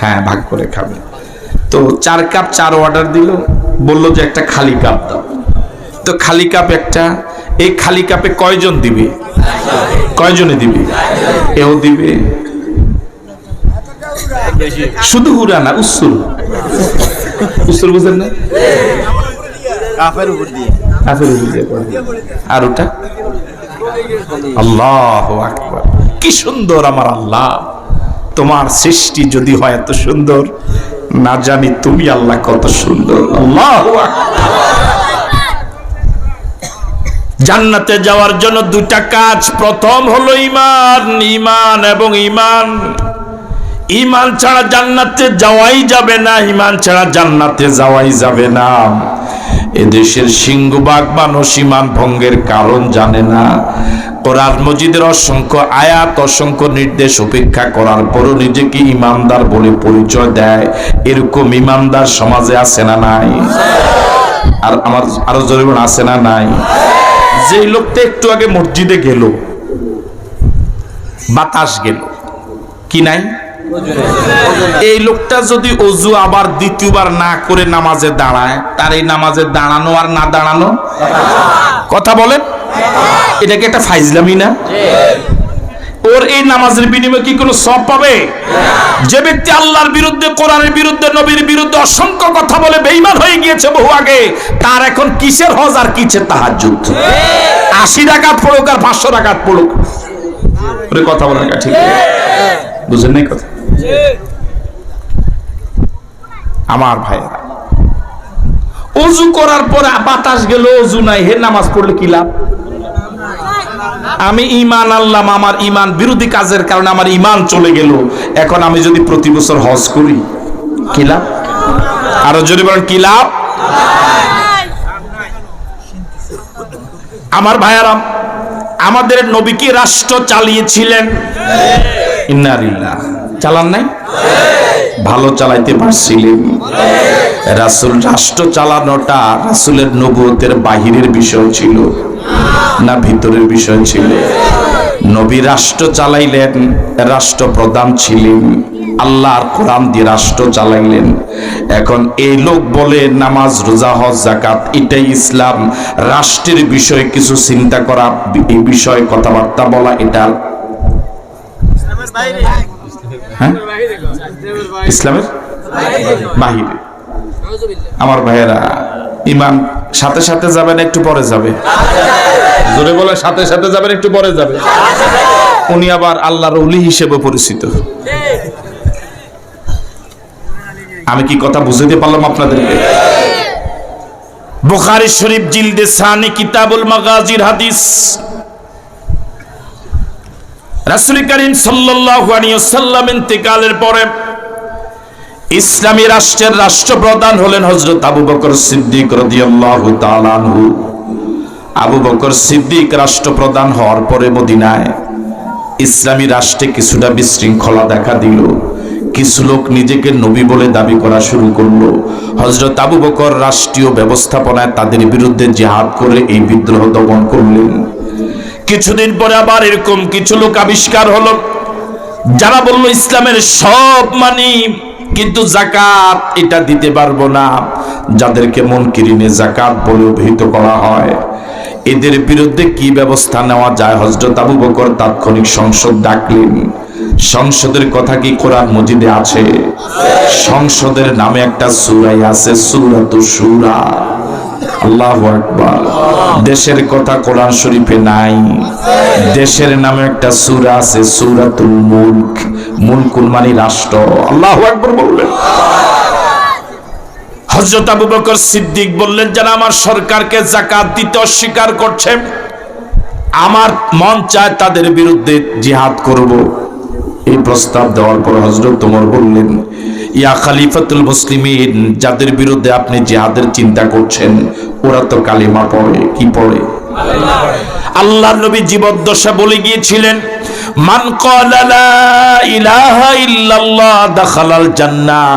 হ্যাঁ, ভাগ করে খাবে। তো 4 কাপ 4 অর্ডার দিল, বললো যে একটা খালি কাপ দাও। তো খালি কাপ একটা, এই খালি কাপে কয়জন দিবে? কয়জনে দিবে? এও দিবে, শুধু হুরা না, উসুর, উসুর বুঝেন না? কাফের উপর দিয়ে, কাফের উপর দিয়ে। আর ওটা আল্লাহু আকবার, কি সুন্দর আমার আল্লাহ। তোমার সৃষ্টি যদি হয় এত সুন্দর, না জানি তুমি আল্লাহ কত সুন্দর। আল্লাহু আকবার। জান্নাতে যাওয়ার জন্য 2টা কাজ। প্রথম হলো ঈমান, ঈমান এবং ঈমান। ঈমান ছাড়া জান্নাতে যাওয়াই যাবে না, ঈমান ছাড়া জান্নাতে যাওয়াই যাবে না। এদেশের সিংহভাগ মানুষ ঈমান ভঙ্গের কারণ জানে না। কোরআন মজিদের অসংখ্য আয়াত, অসংখ্য নির্দেশ উপেক্ষা করার পরও নিজেকে ঈমানদার বলে পরিচয় দেয়। এরকম ঈমানদার সমাজে আছে না নাই? আর আমার আরো জোরে আছে না নাই? যে লোকটা একটু আগে মসজিদে গেল, বাতাস গেল, কি নাই? এই লোকটা যদি ওযু আবার দ্বিতীয়বার না করে নামাজে দাঁড়ায়, তার এই নামাজে দাঁড়ানো আর না দাঁড়ানো, কথা বলেন, এটা কি একটা ফাইজলামি না? ওর এই নামাজের বিনিময়ে কি কোনো সওয়াব পাবে? যে ব্যক্তি আল্লাহর বিরুদ্ধে, কোরআনের বিরুদ্ধে, নবীর বিরুদ্ধে অসংখ্য কথা বলে বেঈমান হয়ে গিয়েছে বহু আগে, তার এখন কিসের হজ আর কিসের তাহাজ্জুদ? 80 রাকাত পড়ুক আর 500 রাকাত পড়ুক, ওরে কথা বলা ঠিক বুঝেন নাই কথা? আমার ভাইয়েরা, ওযু করার পরে বাতাস গেল, ওযু নাই, হে নামাজ পড়লে কি লাভ? আমি ঈমান আনলাম, আমার ঈমান বিরোধী কাজের কারণে আমার ঈমান চলে গেল, এখন আমি যদি প্রতি বছর হজ করি কি লাভ? আরো জোরে বলেন কি লাভ? আমার ভাইয়ারা, আমাদের নবী কি রাষ্ট্র চালিয়েছিলেন? ইন্না লিল্লাহ। চালান নাই? ভালো চালাইতে পারছিলেন। রাসূল রাষ্ট্র চালানোটা রাসূলের নবুয়তের বাহিরের বিষয় ছিল না ভিতরের বিষয় ছিল? নবী রাষ্ট্র চালাইলেন, রাষ্ট্রপ্রধান ছিলেন, আল্লাহর কোরআন দিয়ে রাষ্ট্র চালাইলেন। এখন এই লোক বলে নামাজ, রোজা, হজ, যাকাত এটাই ইসলাম, রাষ্ট্রের বিষয়ে কিছু চিন্তা করা, এই বিষয়ে কথাবার্তা বলা এটা ইসলামের বাহিরে। আমার ভাইয়েরা, ঈমান সাথে সাথে যাবে না একটু পরে যাবে? জোরে বলে, সাথে সাথে যাবেন একটু পরে যাবে? উনি আবার আল্লাহর ওলি হিসেবে পরিচিত। আমি কি কথা বুঝাতে পারলাম আপনাদেরকে? বুখারী শরীফ জিলদে সানি কিতাবুল মাগাজির হাদিস, রাসূল করিম সাল্লাল্লাহু আলাইহি ওয়াসাল্লাম ইন্তেকালের পরে ইসলামী রাষ্ট্রের রাষ্ট্রপ্রধান হলেন হযরত আবু বকর সিদ্দিক রাদিয়াল্লাহু তাআলা আনহু। আবু বকর সিদ্দিক রাষ্ট্রপ্রধান হওয়ার পরে মদিনায় ইসলামী রাষ্ট্রে কিছুটা বিশৃঙ্খলা দেখা দিল। কিছু লোক নিজেকে নবী বলে দাবি করা শুরু করলো। হযরত আবু বকর রাষ্ট্রীয় ব্যবস্থাপনায় তাদের বিরুদ্ধে জিহাদ করে এই বিদ্রোহ দমন করলেন। কিছুদিন পরে আবার এরকম কিছু লোক আবিষ্কার হলো, যারা বলল ইসলামের সব মানি কিন্তু যাকাত এটা দিতে পারবো না, যাদেরকে মুনকিরিনে যাকাত বলে অভিহিত করা হয়। এদের বিরুদ্ধে কি ব্যবস্থা নেওয়া যায়? হযরত আবু বকর তাৎক্ষণিক সংসদ ডাকলেন। সংসদের কথা কি কোরআন মজিদে আছে? সংসদের নামে একটা সূরা আছে, সূরাতুশ শুরা। আল্লাহু আকবার। দেশের কথা কোরআন শরীফে নাই, দেশের নামে একটা সূরা আছে, সূরাতুল মুলক। মুলকুল মানে রাষ্ট্র। আল্লাহু আকবার বললেন। হযরত আবু বকর সিদ্দিক বললেন, যারা আমার সরকারকে যাকাত দিতে অস্বীকার করছে, আমার মন চায় তাদের বিরুদ্ধে জিহাদ করব। এই প্রস্তাব দেওয়ার পর হযরত ওমর বললেন, ইয়া খলিফাতুল মুসলিমিন, যাদের বিরুদ্ধে আপনি জিহাদের চিন্তা করছেন ওরা তো কালিমা পড়ে। কি পড়ে? আল্লাহর নবী জীবদ্দশা বলে গিয়েছিলেন, মান ক্বালা লা ইলাহা ইল্লাল্লাহ দাখালাল জান্নাহ,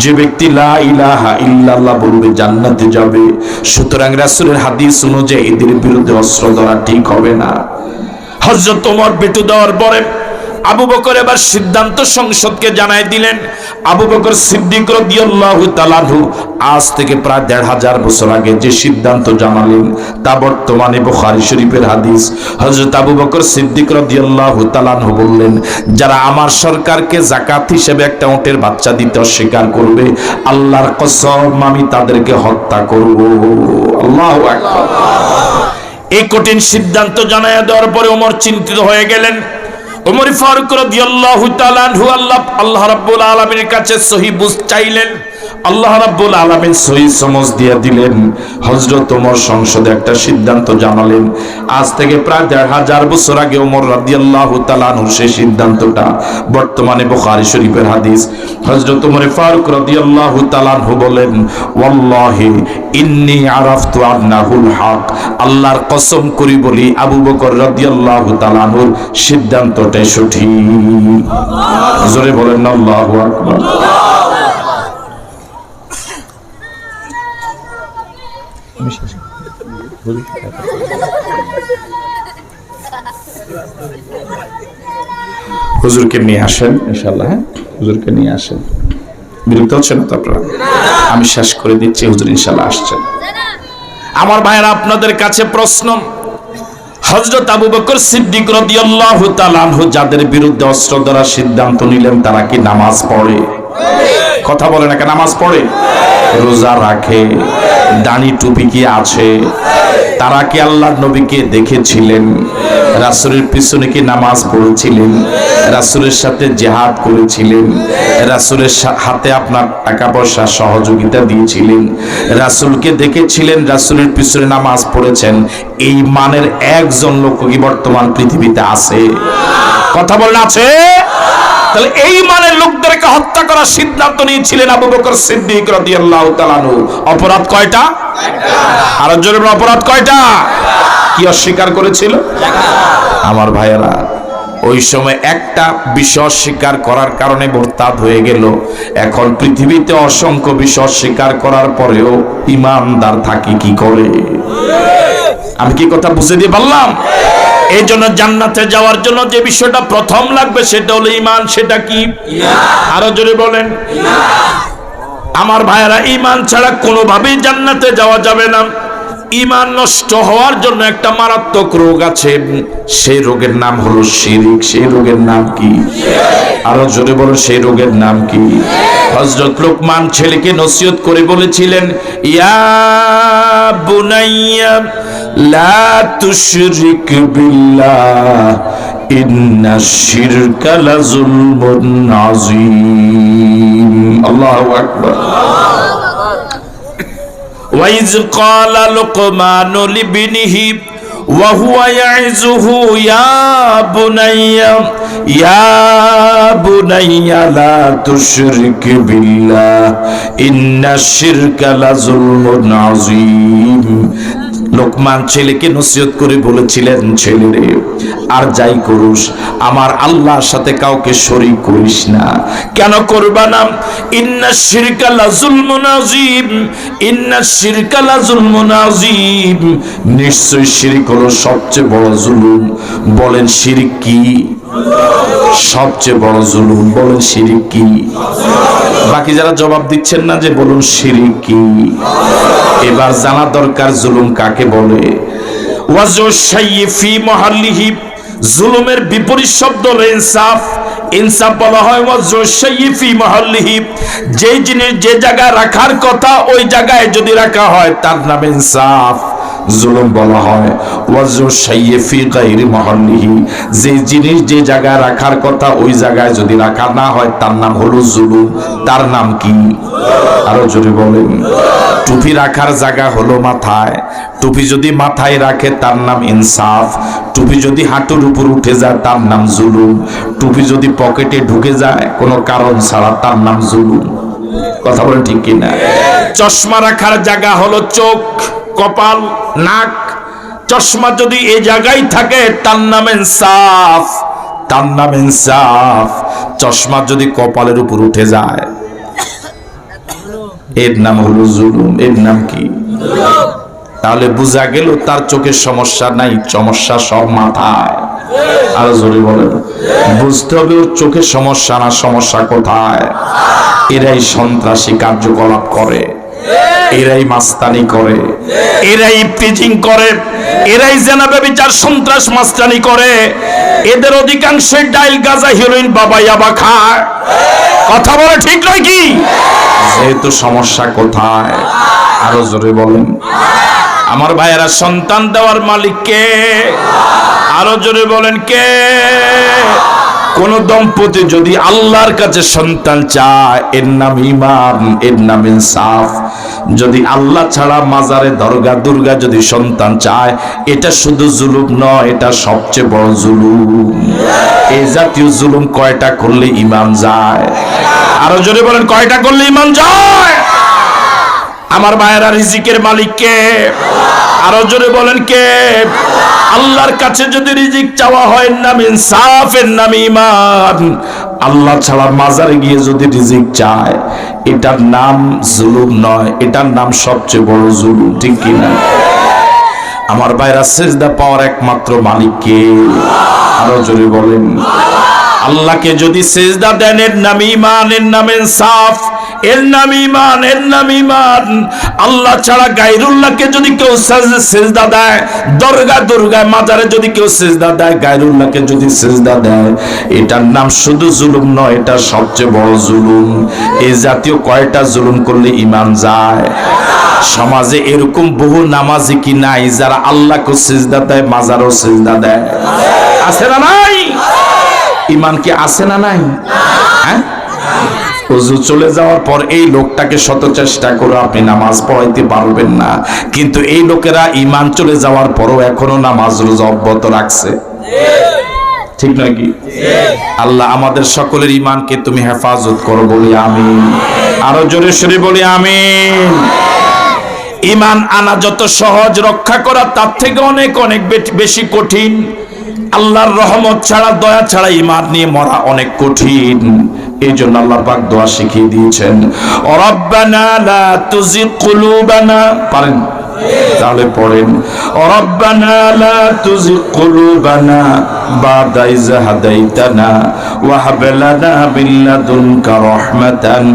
যে ব্যক্তি লা ইলাহা ইল্লাল্লাহ বলবে জান্নাতে যাবে। সুতরাং রাসূলের হাদিস অনুযায়ী এদের বিরুদ্ধে অস্ত্র ধরা ঠিক হবে না। হযরত ওমর বেটু দেওয়ার পরে আবু বকর এবার সিদ্ধান্ত সংসদকে জানাই দিলেন। আবু বকর সিদ্দিক রাদিয়াল্লাহু তাআলা আনহু আজ থেকে প্রায় ১৫০০ বছর আগে যে সিদ্ধান্ত জানালেন তা বর্তমানে বুখারী শরীফের হাদিস। হযরত আবু বকর সিদ্দিক রাদিয়াল্লাহু তাআলা আনহু বললেন, যারা আমার সরকারকে যাকাত হিসেবে একটা উটের বাচ্চা দিতে অস্বীকার করবে, আল্লাহর কসম আমি তাদেরকে হত্যা করব। আল্লাহু আকবার। এই কঠিন সিদ্ধান্ত জানায়া দেওয়ার পরে ওমর চিন্তিত হয়ে গেলেন। ওমর ফারুক রাদিয়াল্লাহু তাআলা আনহু আল্লাহ রাব্বুল আলামিনের কাছে সহি বুঝ চাইলেন। আল্লাহ রাব্বুল আলামিন সহি সমঝ দিয়ে দিলেন। হযরত ওমর সংসদে একটা সিদ্ধান্ত জানালেন। আজ থেকে প্রায় ১৫০০ বছর আগে ওমর রাদিয়াল্লাহু তাআলা আনহুর সেই সিদ্ধান্তটা বর্তমানে বুখারী শরীফের হাদিস। হযরত ওমর ফারুক রাদিয়াল্লাহু তাআলা আনহু বলেন, ওয়াল্লাহি ইন্নী আরাফতু আন্নাহুল হক, আল্লাহর কসম করি বলি আবু বকর রাদিয়াল্লাহু তাআলা আনহুর সিদ্ধান্তটাই সঠিক। জোরে বলেন আল্লাহু আকবার। হুজুরকে নিয়ে আসেন ইনশাআল্লাহ। হ্যাঁ, হুজুরকে নিয়ে আসেন। বিরক্ত হচ্ছেন না তো আপনারা? আমি শেষ করে দিচ্ছি, হুজুর ইনশাআল্লাহ আসছেন। আমার ভাইয়েরা, আপনাদের কাছে প্রশ্ন, হযরত আবু বকর সিদ্দিক রাদিয়াল্লাহু তাআলা আনহু যাদের বিরুদ্ধে অস্ত্র ধরার সিদ্ধান্ত নিলেন, তারা কি নামাজ পড়ে? কথা বলে না, নামাজ পড়ে, রোজা রাখে, দাড়ি টুপি কি আছে? তারা কি আল্লাহর নবীকে দেখেছিলেন? রাসূলের পিছনে কি নামাজ পড়েছিলেন? রাসূলের সাথে জিহাদ করেছিলেন? রাসূলের হাতে আপনার টাকা পয়সা সহযোগিতা দিয়েছিলেন? রাসূলকে দেখেছিলেন, রাসূলের পিছনে নামাজ পড়েছেন? এই মানের একজন লোক কি বর্তমান পৃথিবীতে আছে? কথা বলেন, আছে? তাহলে এই মানের লোকদেরকে হত্যা করার সিদ্ধান্ত নিয়েছিলেন আবু বকর সিদ্দিক রাদিয়াল্লাহু তাআলা আনহু। অপরাধ কয়টা? আর জোরে বলেন, অপরাধ কয়টা? কি অস্বীকার করেছিল? আমার ভাইয়েরা, ওই সময় একটা বিষয় অস্বীকার করার কারণে মুরতাদ হয়ে গেল। এখন পৃথিবীতে অসংখ্য বিষয় অস্বীকার করার পরেও ঈমানদার থাকে কি করে? আমি কি কথা বুঝে দিয়ে বললাম? এই জন্য জান্নাতে যাওয়ার জন্য যে বিষয়টা প্রথম লাগবে সেটা হলো ঈমান। সেটা কি? আরো জোরে বলেন। আমার ভাইয়েরা, ঈমান ছাড়া কোনোভাবেই জান্নাতে যাওয়া যাবে না। ঈমান নষ্ট হওয়ার জন্য একটা মারাত্মক রোগ আছে, সেই রোগের নাম হলো শিরক। সেই রোগের নাম কি? আরো জোরে বলো, সেই রোগের নাম কি? হযরত লোকমান ছেলেকে নসিহত করে বলেছিলেন, ইয়া বুনাইয়া লা তুশরিক বিল্লাহ ইন্নাশ শিরকা লাযুলমুন আযীম। আল্লাহু আকবার। وَإِذْ قَالَ لُقْمَانُ لِابْنِهِ وَهُوَ يَعِظُهُ يَا بُنَيَّ لَا تُشْرِكْ بِاللَّهِ إِنَّ الشِّرْكَ لَظُلْمٌ عَظِيمٌ। লোকমান ছেলেকে নসিহত করে বলেছিলেন, ছেলেরে, আর যাই করিস আমার আল্লাহর সাথে কাউকে শরীক করিস না। কেন করবা না? ইন্নাশ শিরকা লাযুলমুন আযীম, ইন্নাশ শিরকা লাযুলমুন আযীম। নিশ্চয় শিরক হলো সবচেয়ে বড় জুলুম। বলেন শিরক কি? সবচেয়ে বড় জুলুম। বলেন শিরক কি? বাকি যারা জবাব দিচ্ছেন না, যে বলুন শিরক কি। এবার জানা দরকার জুলুম কাকে বলে। ওয়াজু শাইয়্যি ফি মাহাল্লিহি, জুলুমের বিপরীত শব্দ হলো ইনসাফ। ইনসাফ বলা হয় ওয়াজু শাইয়্যি ফি মাহাল্লিহি, যে জিনিস যে জায়গায় রাখার কথা ওই জায়গায় যদি রাখা হয় তার নাম ইনসাফ। জুলুম বলা হয় ওয়াজু শাইয়্যি ফি গায়রি মাহাল্লিহি, যে জিনিস যে জায়গায় রাখার কথা ওই জায়গায় যদি রাখা না হয় তার নাম হলো জুলুম। তার নাম কি? আরো জোরে বলেন। টুপি রাখার জায়গা হলো মাথায়, টুপি যদি মাথায় রাখে তার নাম ইনসাফ। টুপি যদি হাঁটুর উপর উঠে যায় তার নাম জুলুম। টুপি যদি পকেটে ঢুকে যায় কোনো কারণ ছাড়া তার নাম জুলুম। কথা বলেন ঠিক কিনা? চশমা রাখার জায়গা হলো চোখ, কপাল, নাক। চশমা যদি এই জায়গায় থাকে তার নাম ইনসাফ, তার নাম ইনসাফ। চশমা যদি কপালের উপর উঠে যায় এর নাম হলো জুলুম। এর নাম কি? তাহলে বোঝা গেল তার চোখের সমস্যা নাই, সমস্যা সব মাথায়। আর জোরে বলেন। বুঝতে হবে ওর চোখের সমস্যা না, সমস্যা কোথায়। এরাই সন্ত্রাসী কার্যকলাপ করে, এরাই মাস্তানি করে, এরাই ইফতিজিং করে, এরাই জেনা ব্যভিচার সন্ত্রাস মাস্তানি করে। এদের অধিকাংশই ডাইল, গাঁজা, হেরোইন, বাবা ইয়াবা খায়। কথা বলে ঠিক নয় কি? যেহেতু সমস্যা কোথায়। আরো জোরে বলেন। আমার ভাইয়েরা, সন্তান দেওয়ার মালিক কে? আরো জোরে বলেন কে? কোন দম্পতি যদি আল্লাহর কাছে সন্তান চায় এর নাম ঈমান, এর নাম ইনসাফ। যদি আল্লাহ ছাড়া মাজারে, দরগা, দুর্গা যদি সন্তান চায়, এটা শুধু জুলুম নয়, এটা সবচেয়ে বড় জুলুম। এই জাতীয় জুলুম কয়টা করলে ঈমান যায়? আরো জোরে বলেন, কয়টা করলে ঈমান যায়? আমার ভাইয়েরা, রিজিকের মালিক কে? আরো জোরে বলেন কে? আল্লাহর কাছে যদি রিজিক চাওয়া হয় এর নাম ইনসাফ, এর নাম ঈমান। আল্লাহ ছাড়া মাজারে গিয়ে যদি রিজিক চায় এটার নাম জুলুম নয়, এটার নাম সবচেয়ে বড় জুলুম। ঠিক কিনা? আমার ভাইরা, সিজদা পাওয়ার একমাত্র মালিক কে? আরো জোরে বলেন। আল্লাহকে যদি সিজদা দেন এর নাম ঈমান, এর নাম ইনসাফ, এর নাম ঈমান, এর নাম ঈমান। আল্লাহ ছাড়া গায়রুল্লাহকে যদি কেউ সিজদা দেয়, দরগা দুর্গায় মাজারে যদি কেউ সিজদা দেয়, গায়রুল্লাহকে যদি সিজদা দেয়, এটার নাম শুধু জুলুম নয়, এটা সবচেয়ে বড় জুলুম। এই জাতীয় কয়টা জুলুম করলে ঈমান যায়? সমাজে এরকম বহু নামাজি কি নাই যারা আল্লাহকে সিজদা দেয়, মাজারও সিজদা দেয়? আছে না নাই? ঈমান কি আছে না নাই? হ্যাঁ, ওযু চলে যাওয়ার পর এই লোকটাকে শত চেষ্টা করে আপনি নামাজ পড়াইতে পারবেন না, কিন্তু এই লোকেরা ঈমান চলে যাওয়ার পরও এখনো নামাজ রোজা অব্যাহত রাখছে। ঠিক নয় কি? আল্লাহ আমাদের সকলের ঈমানকে তুমি হেফাজত করো, বলি আমিন। আরো জোরে সরে বলি আমিন। ঈমান আনা যত সহজ, রক্ষা করা তার থেকে অনেক অনেক বেশি কঠিন। আল্লাহর রহমত ছাড়া, দয়া ছাড়া ঈমান নিয়ে মরা অনেক কঠিন। এই জন্য আল্লাহ পাক দোয়া শিখিয়ে দিয়েছেন, রব্বানা লা তুজিগ কুলুবানা। পারেন? তাহলে পড়েন, রব্বানা লা তুজিগ কুলুবানা বা'দা ইয হাদাইতানা ওয়া হাব লানা মিন লাদুনকা রাহমাতান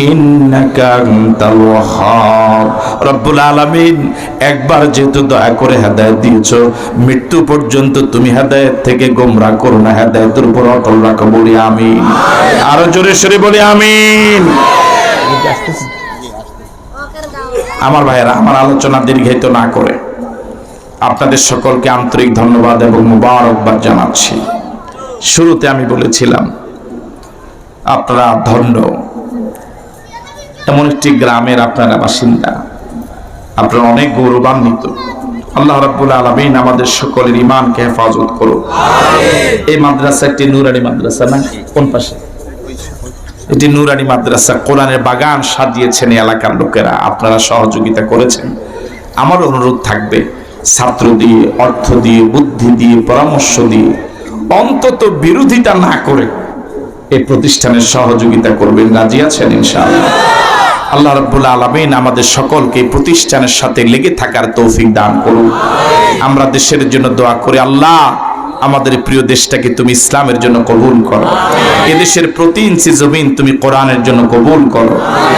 ইন্নাকা আনতাল ওয়াহ্হাব। রব্বুল আলামিন, একবার যেহেতু দয়া করে হেদায়েত দিয়েছো, মৃত্যু পর্যন্ত তুমি হেদায়েত থেকে গোমরাহ করো না, হেদায়েতের উপর অটল রাখো, বলি আমিন। আরো জোরে সরে বলি আমিন। আমার ভাইয়েরা, আমার আলোচনা দীর্ঘায়িত না করে আপনাদের সকলকে আন্তরিক ধন্যবাদ এবং মুবারকবাদ জানাচ্ছি। শুরুতে আমি বলেছিলাম আপনারা ধন্য, এমন একটি গ্রামের আপনারা বাসিন্দা, আপনারা অনেক গৌরবান্বিত। আল্লাহ রাব্বুল আলামিন আমাদের সকলের ঈমানকে হেফাজত করুন। এই মাদ্রাসা একটি নুরানি মাদ্রাসা, না? কোন পাশে? এটি নুরানি মাদ্রাসা। কোরআনের বাগান সাজিয়েছেন এলাকার লোকেরা, আপনারা সহযোগিতা করেছেন। আমার অনুরোধ থাকবে, ছাত্র দিয়ে, অর্থ দিয়ে, বুদ্ধি দিয়ে, পরামর্শ দিয়ে, অন্তত বিরোধিতা না করে এই প্রতিষ্ঠানের সহযোগিতা করবেন। রাজি আছেন ইনশাআল্লাহ? আল্লাহ রাব্বুল আলামিন আমাদের সকলকে এই প্রতিষ্ঠানের সাথে লেগে থাকার তৌফিক দান করুন। আমরা দেশের জন্য দোয়া করি, আল্লাহ আমাদের প্রিয় দেশটাকে তুমি ইসলামের জন্য কবুল করো। এদেশের প্রতি ইঞ্চি জমিন তুমি কোরআনের জন্য কবুল করো।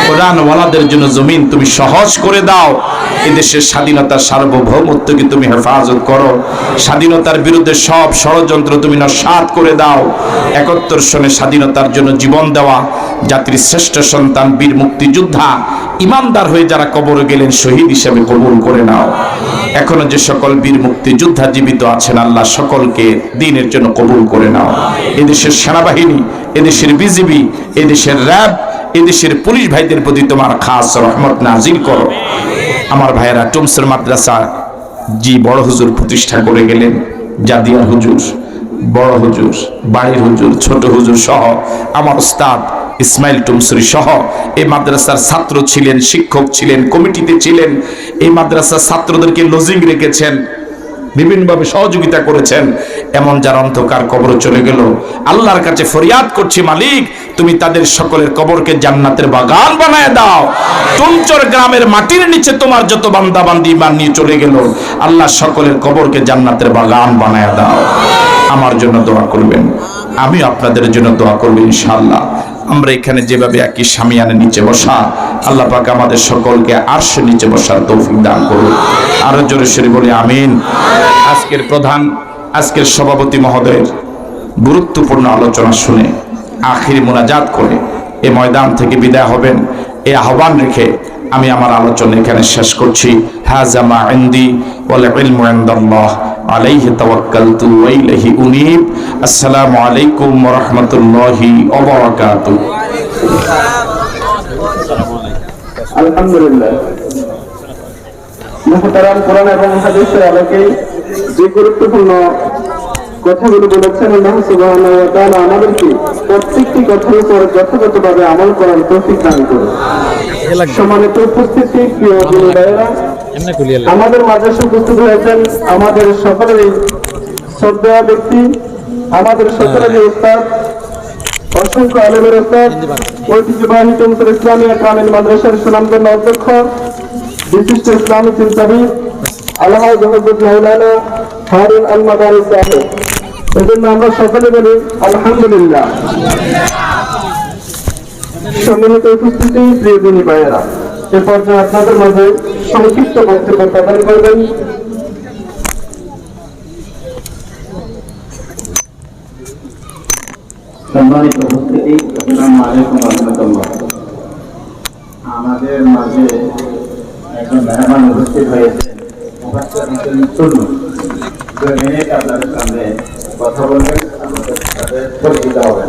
কোরআন ওয়ালাদের জন্য জমিন তুমি সহজ করে দাও। এদেশের স্বাধীনতার সার্বভৌমত্বকে তুমি হেফাজত করো। স্বাধীনতার বিরুদ্ধে সব ষড়যন্ত্র তুমি নস্যাৎ করে দাও। ৭১ সনে স্বাধীনতার জন্য জীবন দেওয়া জাতির শ্রেষ্ঠ সন্তান বীর মুক্তিযোদ্ধা ইমানদার হয়ে যারা কবরে গেলেন, শহীদ হিসেবে কবুল করে নাও। এখনো যে সকল বীর মুক্তিযোদ্ধা জীবিত আছেন, আল্লাহ সকলকে দ্বীনের জন্য কবুল করে নাও। এদেশের সেনাবাহিনী, এদেশের বিজিবি, এদেশের র্যাব, এদেশের পুলিশ ভাইদের প্রতি তোমার খাস রহমত নাজিল করো। আমার ভাইয়েরা, টুমসের মাদ্রাসা জি বড় হুজুর প্রতিষ্ঠা করে গেলেন, জাদিয়ার হুজুর, বড় হুজুর, বাড়ির হুজুর, ছোট হুজুর সহ আমার উস্তাদ ইসমাইল টুমসুরি সহ এই মাদ্রাসার ছাত্র ছিলেন, শিক্ষক ছিলেন, কমিটিতে ছিলেন। এই মাদ্রাসার ছাত্রদেরকে লজিং রেখেছেন, বিভিন্নভাবে সহযোগিতা করেছেন। এমন যার অন্ধকার কবরে চলে গেল, আল্লাহর কাছে ফরিয়াদ করছি, মালিক তুমি তাদের সকলের কবরকে জান্নাতের বাগান বানায় দাও। টুমচর গ্রামের মাটির নিচে তোমার যত বান্দা বান্দি ঈমান নিয়ে চলে গেল, আল্লাহ সকলের কবরকে জান্নাতের বাগান বানায় দাও। আমার জন্য দোয়া করবেন, আমি আপনাদের জন্য দোয়া করব ইনশাআল্লাহ। আমরা এখানে যেভাবে একই শামিয়ানের নিচে বসা, আল্লাহ পাক আমাদের সকলকে আরশের নিচে বসার তৌফিক দান করুন। আরো জোরে সরে বলি আমিন। আজকের সভাপতি মহোদয়ের গুরুত্বপূর্ণ আলোচনা শুনে আখিরি মুনাজাত করে এই ময়দান থেকে বিদায় হবেন, এই আহ্বান রেখে আমি আমার আলোচনা এখানে শেষ করছি। হাযা মা ইনদি ওয়াল ইলমু ইনদাল্লাহ আলাইহি তাওয়াক্কালতু ওয়া ইলাইহি উনীব। আসসালামু আলাইকুম ওয়া রাহমাতুল্লাহি ওয়া বারাকাতুহু। আলহামদুলিল্লাহ। মুহতারাম, কোরআন এবং হাদিসের আলোকে যে গুরুত্বপূর্ণ কথাগুলো বলেছেন, আল্লাহ সুবহানাহু ওয়া তাআলা আমাদেরকে প্রত্যেকটি কথার উপর যথাযথভাবে আমল করার তৌফিক দান করুন। সম্মানিত উপস্থিতি, প্রিয় দিনী ভাইয়েরা, আমাদের মাঝে উপস্থিত হয়েছেন আমাদের সকলেরই শ্রদ্ধেয় ব্যক্তি, আমাদের সকলেরই উস্তাদ, অসংখ্য আলেমের উস্তাদ, ঐতিহ্যবাহী টুমসর ইসলামিয়া কামিল মাদ্রাসার সুনামধন্য অধ্যক্ষ, বিশিষ্ট ইসলামী চিন্তাবিদ আলহাজ হযরত মাওলানা হারুন আল মাদানী সাহেব। এজন্য আমরা সকলে বলি আলহামদুলিল্লাহ। সম্মানিত উপস্থিতি, প্রিয় দিনী ভাইয়েরা, এ পর্যায়ে আপনাদের মাঝে সংক্ষিপ্ত বক্তব্য প্রদান করবেন সম্মানিত উপস্থিতি, আসসালামু আলাইকুম ওয়া রাহমাতুল্লাহ। আমাদের মাঝে একজন মেহমান উপস্থিত হয়েছেন, মুফাসসির হোসেন চুন্নু। 2 মিনিট আপনাদের সামনে কথা বলবেন, আমাদের সাথে পরিচিত হবেন।